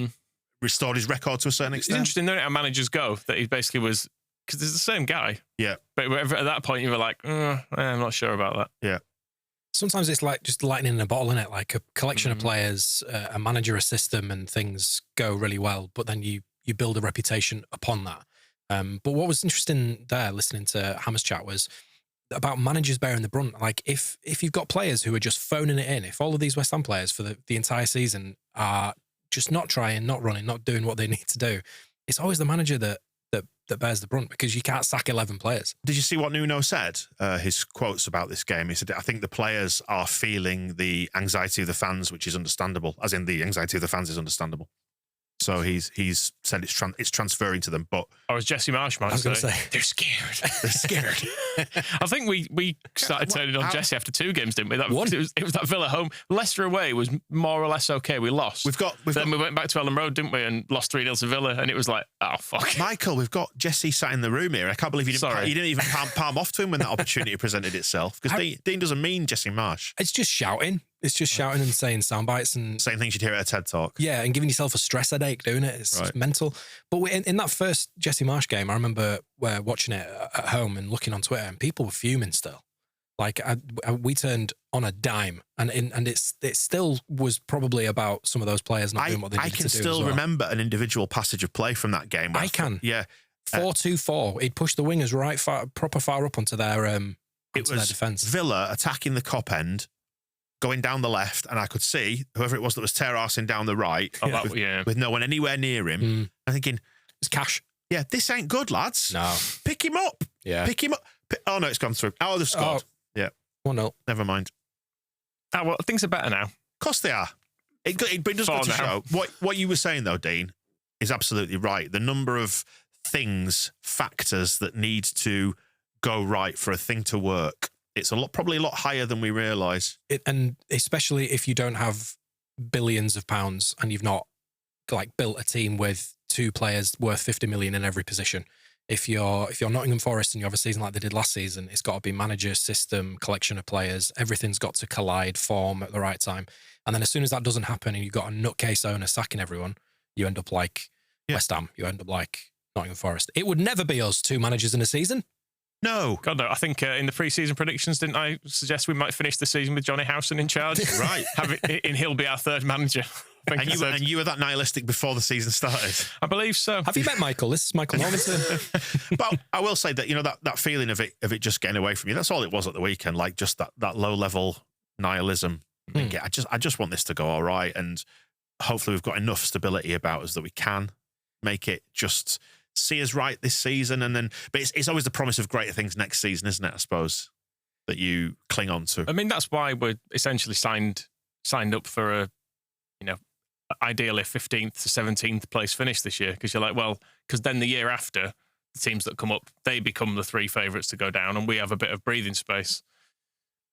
restored his record to a certain extent. It's interesting, though, how managers go, that he basically was, because it's the same guy. Yeah. But at that point, you were like, I'm not sure about that. Yeah. Sometimes it's like just lightning in a bottle, isn't it? Like a collection of players, a manager, a system, and things go really well, but then you build a reputation upon that. But what was interesting there, listening to Hammer's chat, was about managers bearing the brunt. Like if you've got players who are just phoning it in, if all of these West Ham players for the entire season are just not trying, not running, not doing what they need to do, it's always the manager that bears the brunt, because you can't sack 11 players. Did you see what Nuno said? His quotes about this game. He said, I think the players are feeling the anxiety of the fans, which is understandable, as in the anxiety of the fans is understandable. So he's said it's transferring to them. But or as Jesse Marsh might say, they're scared. They're scared. I think we started turning on Jesse after 2 games, didn't we? It was that Villa home. Leicester away was more or less okay. We lost. Then we went back to Ellen Road, didn't we, and lost 3-0 to Villa, and it was like, oh fuck. Michael, we've got Jesse sat in the room here. I can't believe you didn't even palm off to him when that opportunity presented itself. Because Dean doesn't mean Jesse Marsh. It's just shouting. It's just shouting and saying sound bites and same things you'd hear at a TED Talk. Yeah, and giving yourself a stress headache doing it. It's just mental. But in that first Jesse Marsh game, I remember watching it at home and looking on Twitter, and people were fuming still. Like we turned on a dime, and it still was probably about some of those players not doing what they needed to do. I can still remember an individual passage of play from that game. I can. Yeah. 4-2-4. He'd pushed the wingers proper far up onto their defence. Villa attacking the cop end, going down the left, and I could see whoever it was that was tear-arsing down the right with no one anywhere near him. I'm thinking, it's Cash. Yeah, this ain't good, lads. No. Pick him up. Yeah. Pick him up. Oh, no, it's gone through. Oh, they've scored. Yeah. 1-0. Never mind. Oh, well, things are better now. Of course they are. It does go to show. What you were saying, though, Dean, is absolutely right. The number of factors that need to go right for a thing to work, it's probably a lot higher than we realise. And especially if you don't have billions of pounds and you've not built a team with 2 players worth 50 million in every position. If you're Nottingham Forest and you have a season like they did last season, it's got to be manager, system, collection of players. Everything's got to collide, form at the right time. And then as soon as that doesn't happen and you've got a nutcase owner sacking everyone, you end up like West Ham. You end up like Nottingham Forest. It would never be us 2 managers in a season. No. God, no. I think in the pre-season predictions, didn't I suggest we might finish the season with Johnny Howson in charge? Right. He'll be our 3rd manager. And you were that nihilistic before the season started. I believe so. Have you met Michael? This is Michael Normanton. But I will say that that feeling of it just getting away from you. That's all it was at the weekend. Like just that low level nihilism. I just want this to go all right, and hopefully we've got enough stability about us that we can make it just see us right this season. And then, but it's always the promise of greater things next season, isn't it? I suppose that you cling on to. I mean, that's why we're essentially signed up for a, ideally 15th to 17th place finish this year, because you're like, well, because then the year after, the teams that come up, they become the 3 favourites to go down, and we have a bit of breathing space,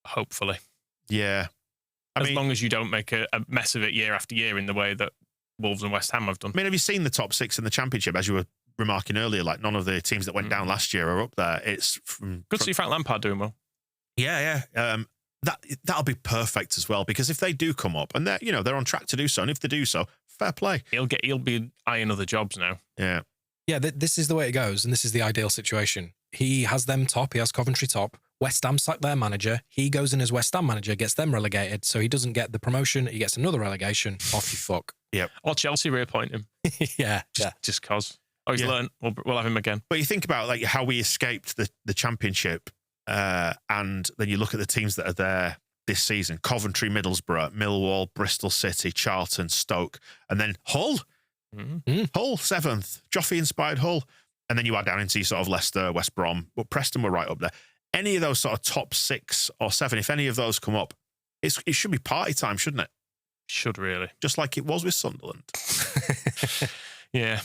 hopefully. Yeah. As long as you don't make a mess of it year after year in the way that Wolves and West Ham have done. I mean, have you seen the top 6 in the Championship? As you were remarking earlier, like none of the teams that went down last year are up there. It's good to see Frank Lampard doing well. Yeah. That'll be perfect as well, because if they do come up and they're on track to do so, and if they do so, fair play. He'll be eyeing other jobs now. Yeah. This is the way it goes, and this is the ideal situation. He has them top. He has Coventry top. West Ham sacked their manager. He goes in as West Ham manager, gets them relegated, so he doesn't get the promotion. He gets another relegation. Off you fuck. Yep. Or Chelsea reappoint him. Just cause. Oh, he's learned. We'll have him again. But you think about how we escaped the Championship, and then you look at the teams that are there this season: Coventry, Middlesbrough, Millwall, Bristol City, Charlton, Stoke, and then Hull. Hull 7th, Joffrey-inspired Hull. And then you are down into sort of Leicester, West Brom, but Preston were right up there. Any of those sort of top 6 or 7, if any of those come up, it should be party time, shouldn't it? Should really. Just like it was with Sunderland. Yeah.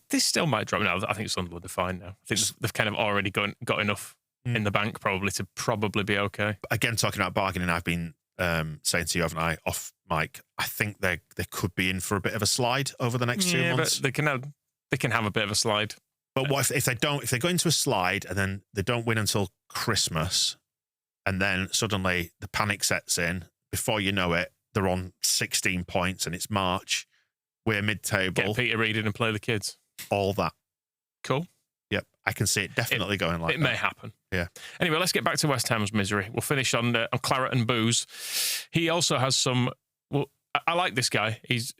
This still might drop now. I think Sunderland are fine now. I think they've kind of already got enough in the bank probably to be okay. Again, talking about bargaining, I've been saying to you, haven't I, off mic, I think they could be in for a bit of a slide over the next 2 months. But they can have a bit of a slide. But what if they don't? If they go into a slide and then they don't win until Christmas, and then suddenly the panic sets in, before you know it, they're on 16 points and it's March. We're mid-table. Get Peter Reid in and play the kids. All that. Cool. Yep, I can see it definitely going like that. It may happen. Yeah. Anyway, let's get back to West Ham's misery. We'll finish on claret and booze. He also has some. Well, I like this guy. He's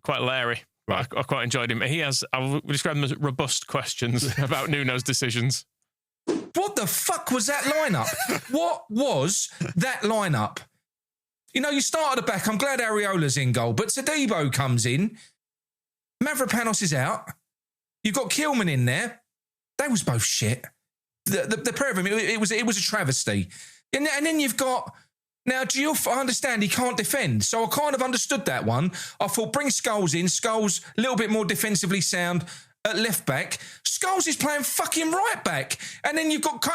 quite leery. Right. I quite enjoyed him. He has. I would describe him as robust questions about Nuno's decisions. What the fuck was that lineup? What was that lineup? You start at the back. I'm glad Areola's in goal, but Tadibo comes in. Mavropanos is out. You've got Kilman in there. They was both shit. The pair of them, it was a travesty. And then you've got Now, I understand he can't defend, so I kind of understood that one. I thought, bring Scholes in. Scholes, a little bit more defensively sound at left back. Scholes is playing fucking right back. And then you've got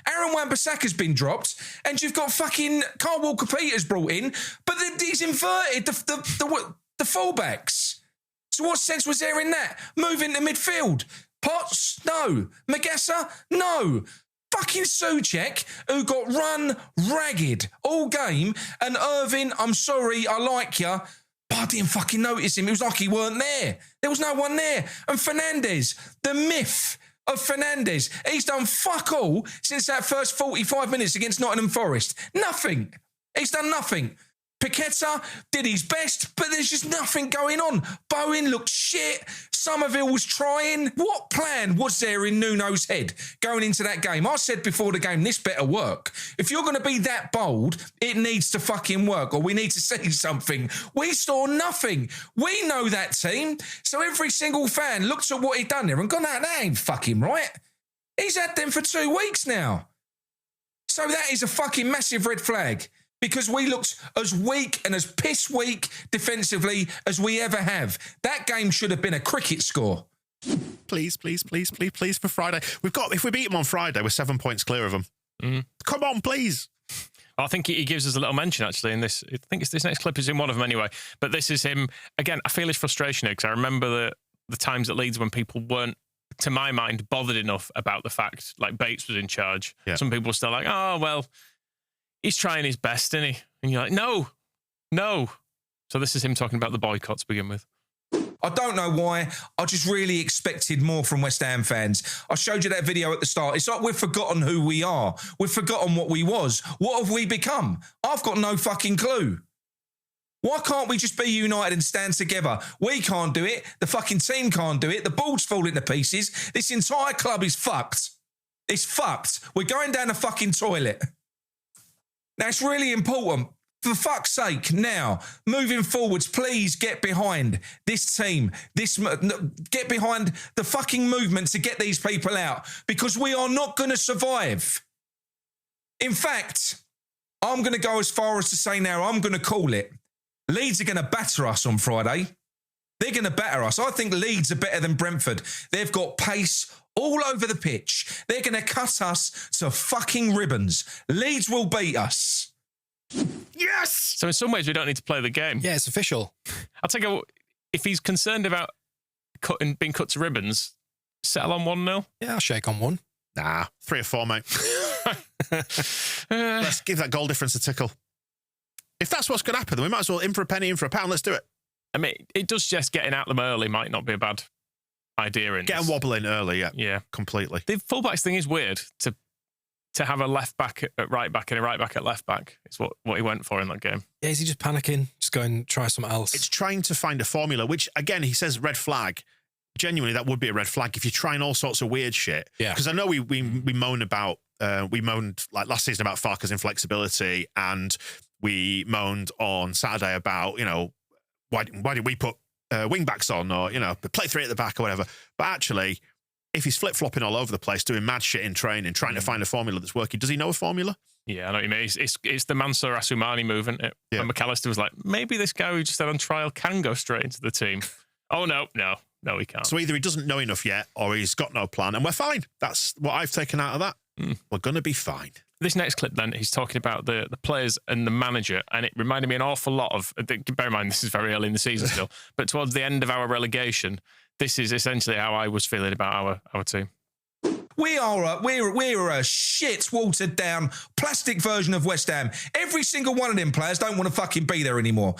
Aaron Wan-Bissaka's been dropped, and you've got fucking Carl Walker-Peters brought in, but he's inverted the fullbacks. So what sense was there in that? Move into midfield. Potts? No. Magassa? No. Fucking Souček, who got run ragged all game, and Irving, I'm sorry, I like you, but I didn't fucking notice him. It was like he weren't there. There was no one there. And Fernandez, the myth of Fernandez, he's done fuck all since that first 45 minutes against Nottingham Forest. Nothing. He's done nothing. Paqueta did his best, but there's just nothing going on. Bowen looked shit. Somerville was trying. What plan was there in Nuno's head going into that game? I said before the game, this better work. If you're going to be that bold, it needs to fucking work, or we need to see something. We saw nothing. We know that team. So every single fan looked at what he'd done there and gone, that ain't fucking right. He's had them for 2 weeks now. So that is a fucking massive red flag. Because we looked as weak and as piss weak defensively as we ever have. That game should have been a cricket score. Please for Friday. If we beat them on Friday, we're 7 points clear of them. Come on, please. Well, I think he gives us a little mention actually in this. I think it's this next clip is in one of them anyway. But this is him again. I feel his frustration here because I remember the times at Leeds when people weren't, to my mind, bothered enough about the fact like Bates was in charge. Yeah. Some people were still like, oh well. He's trying his best, isn't he? And you're like, no. So this is him talking about the boycott to begin with. I don't know why. I just really expected more from West Ham fans. I showed you that video at the start. It's like we've forgotten who we are. We've forgotten what we was. What have we become? I've got no fucking clue. Why can't we just be united and stand together? We can't do it. The fucking team can't do it. The ball's falling to pieces. This entire club is fucked. It's fucked. We're going down the fucking toilet. Now, it's really important. For fuck's sake, now, moving forwards, please get behind this team. Get behind the fucking movement to get these people out because we are not going to survive. In fact, I'm going to go as far as to say now, I'm going to call it. Leeds are going to batter us on Friday. They're going to batter us. I think Leeds are better than Brentford. They've got pace all over the pitch. They're going to cut us to fucking ribbons. Leeds will beat us. Yes! So in some ways, we don't need to play the game. Yeah, it's official. I'll take a, if he's concerned about being cut to ribbons, settle on 1-0. Yeah, I'll shake on one. Nah, 3 or 4, mate. Let's give that goal difference a tickle. If that's what's going to happen, then we might as well in for a penny, in for a pound. Let's do it. I mean, it does suggest getting at them early might not be a bad idea. Get them wobbling early, yeah, completely. The fullbacks thing is weird to have a left back at right back and a right back at left back. It's what he went for in that game. Yeah, is he just panicking? Just go and try something else? It's trying to find a formula, which again he says red flag. Genuinely, that would be a red flag if you're trying all sorts of weird shit. Yeah, because I know we moan about we moaned like last season about Farke's inflexibility, and we moaned on Saturday about why did we put wing backs on, or play 3 at the back or whatever. But actually, if he's flip-flopping all over the place, doing mad shit in training, trying to find a formula that's working, does he know a formula? Yeah, I know what you mean. It's the Mansour Assoumani move, isn't it? Yeah. And McAllister was like, maybe this guy we just had on trial can go straight into the team. Oh, no, he can't. So either he doesn't know enough yet, or he's got no plan, and we're fine. That's what I've taken out of that. We're going to be fine. This next clip, then, he's talking about the players and the manager, and it reminded me an awful lot of, bear in mind, this is very early in the season still, but towards the end of our relegation, this is essentially how I was feeling about our team. We're a shit, watered down plastic version of West Ham. Every single one of them players don't want to fucking be there anymore.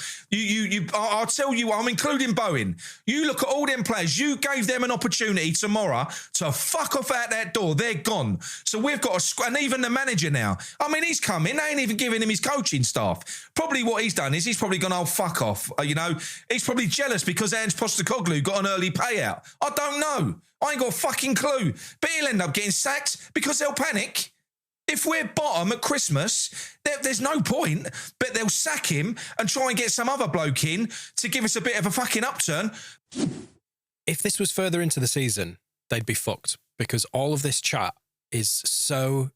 I'll tell you, I'm including Bowen. You look at all them players. You gave them an opportunity tomorrow to fuck off out that door. They're gone. So we've got and even the manager now. I mean, he's come in. They ain't even giving him his coaching staff. Probably what he's done is he's probably gone, oh, fuck off. He's probably jealous because Ange Postecoglou got an early payout. I don't know. I ain't got a fucking clue. But he'll end up getting sacked because they'll panic. If we're bottom at Christmas, there's no point, but they'll sack him and try and get some other bloke in to give us a bit of a fucking upturn. If this was further into the season, they'd be fucked because all of this chat is so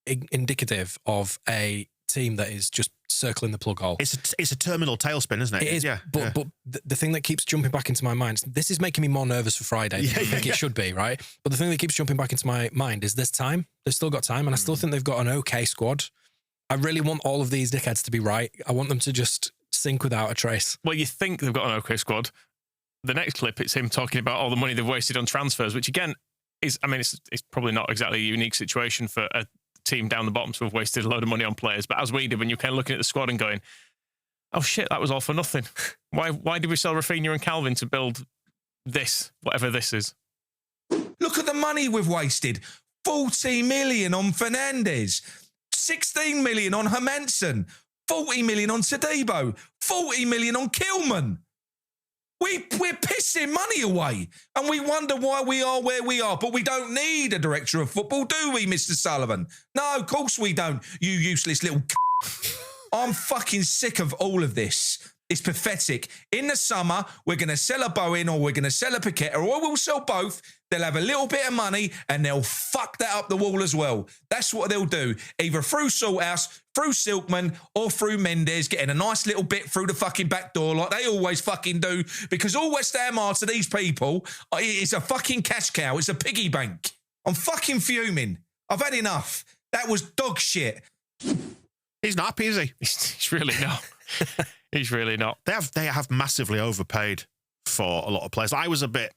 indicative of a team that is just circling the plug hole. It's a terminal tailspin, isn't it? It is, yeah. But the thing that keeps jumping back into my mind, this is making me more nervous for Friday than I think it should be, right? But the thing that keeps jumping back into my mind is there's time. They've still got time, and I still think they've got an okay squad. I really want all of these dickheads to be right. I want them to just sink without a trace. Well, you think they've got an okay squad. The next clip, it's him talking about all the money they've wasted on transfers, which again is, I mean, it's probably not exactly a unique situation for a team down the bottom to have wasted a load of money on players. But as we did, when you're kind of looking at the squad and going, oh shit, that was all for nothing. Why did we sell Rafinha and Calvin to build this, whatever this is? Look at the money we've wasted. 40 million on Fernandes, 16 million on Hermansen, 40 million on Todibo, 40 million on Kilman. We're pissing money away, and we wonder why we are where we are. But we don't need a director of football, do we, Mr. Sullivan? No, of course we don't, you useless little I'm fucking sick of all of this. It's pathetic. In the summer, we're going to sell a Bowen or we're going to sell a Paqueta, or we'll sell both. They'll have a little bit of money and they'll fuck that up the wall as well. That's what they'll do. Either through Salthouse, through Silkman, or through Mendes, getting a nice little bit through the fucking back door like they always fucking do, because all West Ham are to these people is a fucking cash cow. It's a piggy bank. I'm fucking fuming. I've had enough. That was dog shit. He's not happy, is he? He's really not. He's really not. They have massively overpaid for a lot of players. I was a bit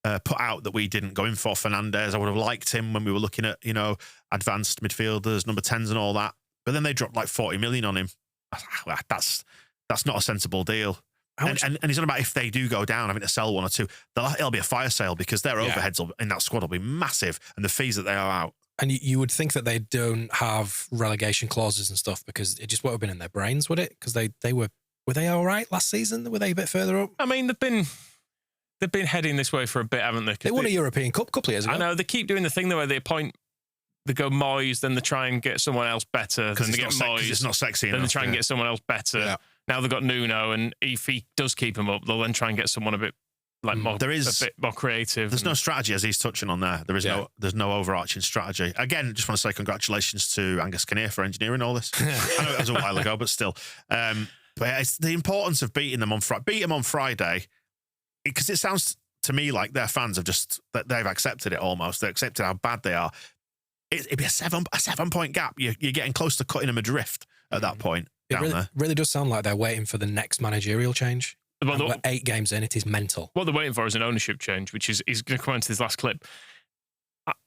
put out that we didn't go in for Fernandes. I would have liked him when we were looking at, advanced midfielders, number 10s and all that. But then they dropped like 40 million on him. That's not a sensible deal. And he's on about if they do go down, having to sell one or two, it'll be a fire sale because their overheads in that squad will be massive, and the fees that they are out. And you would think that they don't have relegation clauses and stuff because it just won't have been in their brains, would it? Because they were they all right last season? Were they a bit further up? I mean, they've been heading this way for a bit, haven't they? They won a European Cup a couple of years ago. I know, they keep doing the thing though where they go Moyes, then they try and get someone else better. Then they get Moyes. It's not sexy enough. Then they try and get someone else better. Yeah. Now they've got Nuno, and if he does keep him up, they'll then try and get someone a bit more creative. There's no strategy, as he's touching on there. There's no overarching strategy. Again, just want to say congratulations to Angus Kinnear for engineering all this. I know it was a while ago, but still. But it's the importance of beating them on Friday, because it sounds to me like their fans have they've accepted it almost. They accepted how bad they are. It'd be a 7-point gap. You're getting close to cutting them adrift at that point. It really does sound like they're waiting for the next managerial change. Well, we're 8 games in, it is mental. What they're waiting for is an ownership change, which is going to come into this last clip.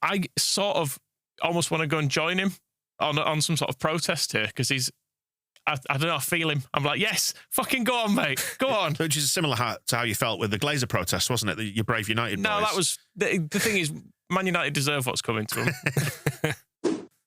I sort of almost want to go and join him on some sort of protest here, because I don't know, I feel him. I'm like, yes, fucking go on, mate. Go on. Which is similar to how you felt with the Glazer protest, wasn't it? Your brave United boys. No, that was... The thing is, Man United deserve what's coming to them.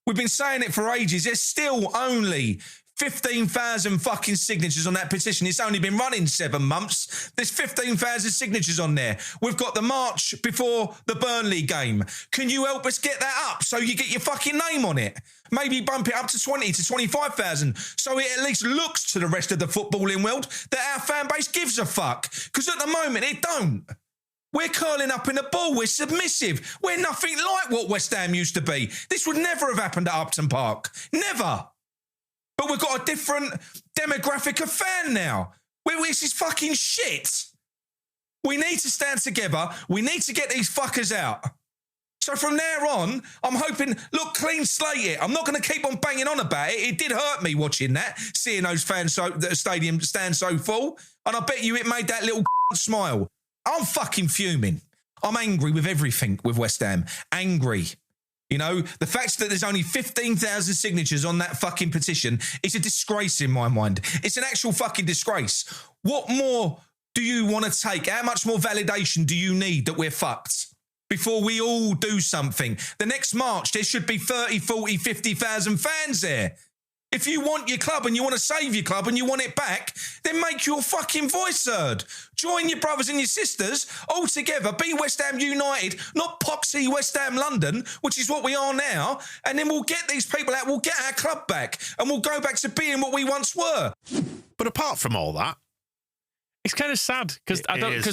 We've been saying it for ages. There's still only 15,000 fucking signatures on that petition. It's only been running 7 months. There's 15,000 signatures on there. We've got the march before the Burnley game. Can you help us get that up so you get your fucking name on it? Maybe bump it up to 20 to 25,000 so it at least looks to the rest of the footballing world that our fan base gives a fuck. Because at the moment, it don't. We're curling up in the ball. We're submissive. We're nothing like what West Ham used to be. This would never have happened at Upton Park. Never. But we've got a different demographic of fan now. This is fucking shit. We need to stand together. We need to get these fuckers out. So from there on, I'm hoping, look, clean slate it. I'm not going to keep on banging on about it. It did hurt me watching that, seeing those fans the stadium stand so full. And I bet you it made that little smile. I'm fucking fuming. I'm angry with everything with West Ham. Angry. The fact that there's only 15,000 signatures on that fucking petition is a disgrace in my mind. It's an actual fucking disgrace. What more do you want to take? How much more validation do you need that we're fucked before we all do something? The next March, there should be 30, 40, 50,000 fans there. If you want your club and you want to save your club and you want it back, then make your fucking voice heard. Join your brothers and your sisters all together. Be West Ham United, not poxy West Ham London, which is what we are now. And then we'll get these people out. We'll get our club back and we'll go back to being what we once were. But apart from all that, it's kind of sad because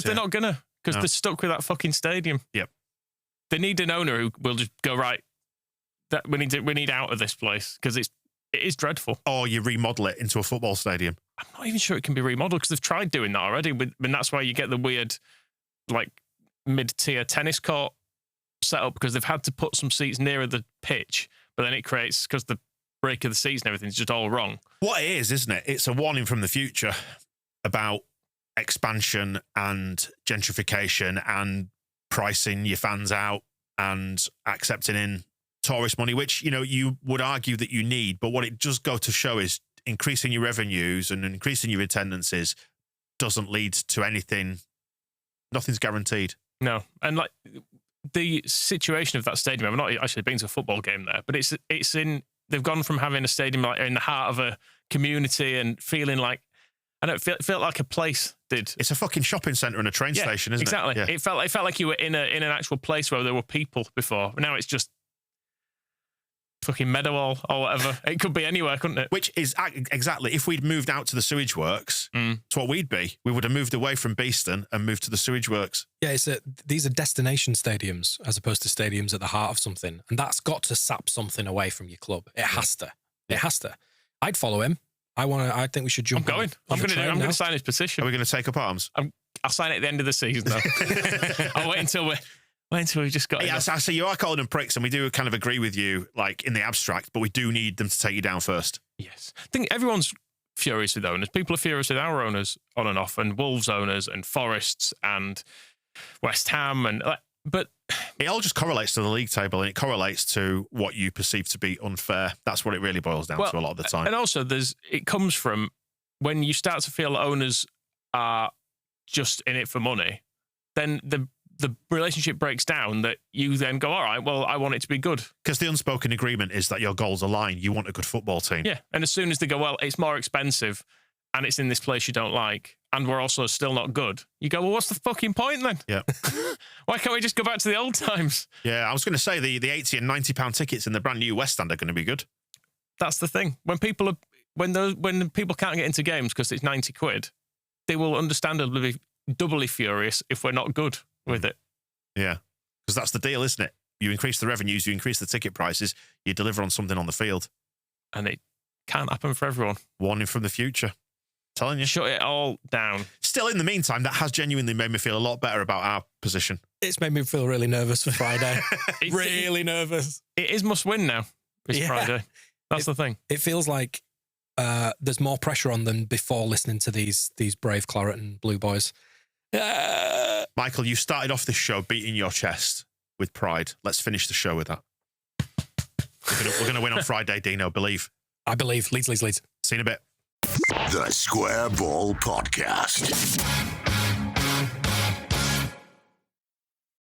they're not gonna, because they're stuck with that fucking stadium. Yep. They need an owner who will just go, right, that we need out of this place because It is dreadful. Or you remodel it into a football stadium. I'm not even sure it can be remodeled because they've tried doing that already. And that's why you get the weird, like, mid-tier tennis court setup because they've had to put some seats nearer the pitch, but then it creates, because the break of the seats and everything's just all wrong. What it is, isn't it? It's a warning from the future about expansion and gentrification and pricing your fans out and accepting in tourist money, which, you know, you would argue that you need, but what it does go to show is increasing your revenues and increasing your attendances doesn't lead to anything. Nothing's guaranteed. No. And like the situation of that stadium, I've not actually been to a football game there, but it's in, they've gone from having a stadium like in the heart of a community and feeling like, I don't feel like a place did. It's a fucking shopping centre and a train station, isn't exactly. it? Exactly. It felt like you were in an actual place where there were people before. Now it's just fucking Meadowhall or whatever. It could be anywhere, couldn't it? Which is exactly, if we'd moved out to the sewage works, it's what we'd be. We would have moved away from Beeston and moved to the sewage works. Yeah, these are destination stadiums as opposed to stadiums at the heart of something. And that's got to sap something away from your club. It has to. It has to. I'd follow him. I think we should jump. I'm going. I'm going to sign his petition. Are we going to take up arms? I'll sign it at the end of the season, though. I'll wait until we've just got. Yeah, so you are calling them pricks, and we do kind of agree with you, like in the abstract, but we do need them to take you down first. Yes, I think everyone's furious with owners. People are furious with our owners on and off, and Wolves owners, and Forests, and West Ham, and but it all just correlates to the league table, and it correlates to what you perceive to be unfair. That's what it really boils down to a lot of the time. And also, it comes from when you start to feel that owners are just in it for money, then the relationship breaks down, that you then go, all right, well, I want it to be good. Because the unspoken agreement is that your goals align. You want a good football team. Yeah. And as soon as they go, well, it's more expensive and it's in this place you don't like, and we're also still not good, you go, well, what's the fucking point then? Yeah. Why can't we just go back to the old times? Yeah, I was going to say the 80 and £90 tickets in the brand new West Stand are going to be good. That's the thing. When people can't get into games because it's 90 quid, they will understandably be doubly furious if we're not good with it. Yeah, because that's the deal, isn't it? You increase the revenues, you increase the ticket prices, you deliver on something on the field. And it can't happen for everyone. Warning from the future. Telling you. Shut it all down. Still, in the meantime, that has genuinely made me feel a lot better about our position. It's made me feel really nervous for Friday. Really nervous. It is must win now. It's Friday. That's the thing. It feels like there's more pressure on them before listening to these brave Claret and Blue boys. Michael, you started off this show beating your chest with pride. Let's finish the show with that. We're going to win on Friday, Dino. Believe. I believe. Leeds. See you in a bit. The Square Ball Podcast.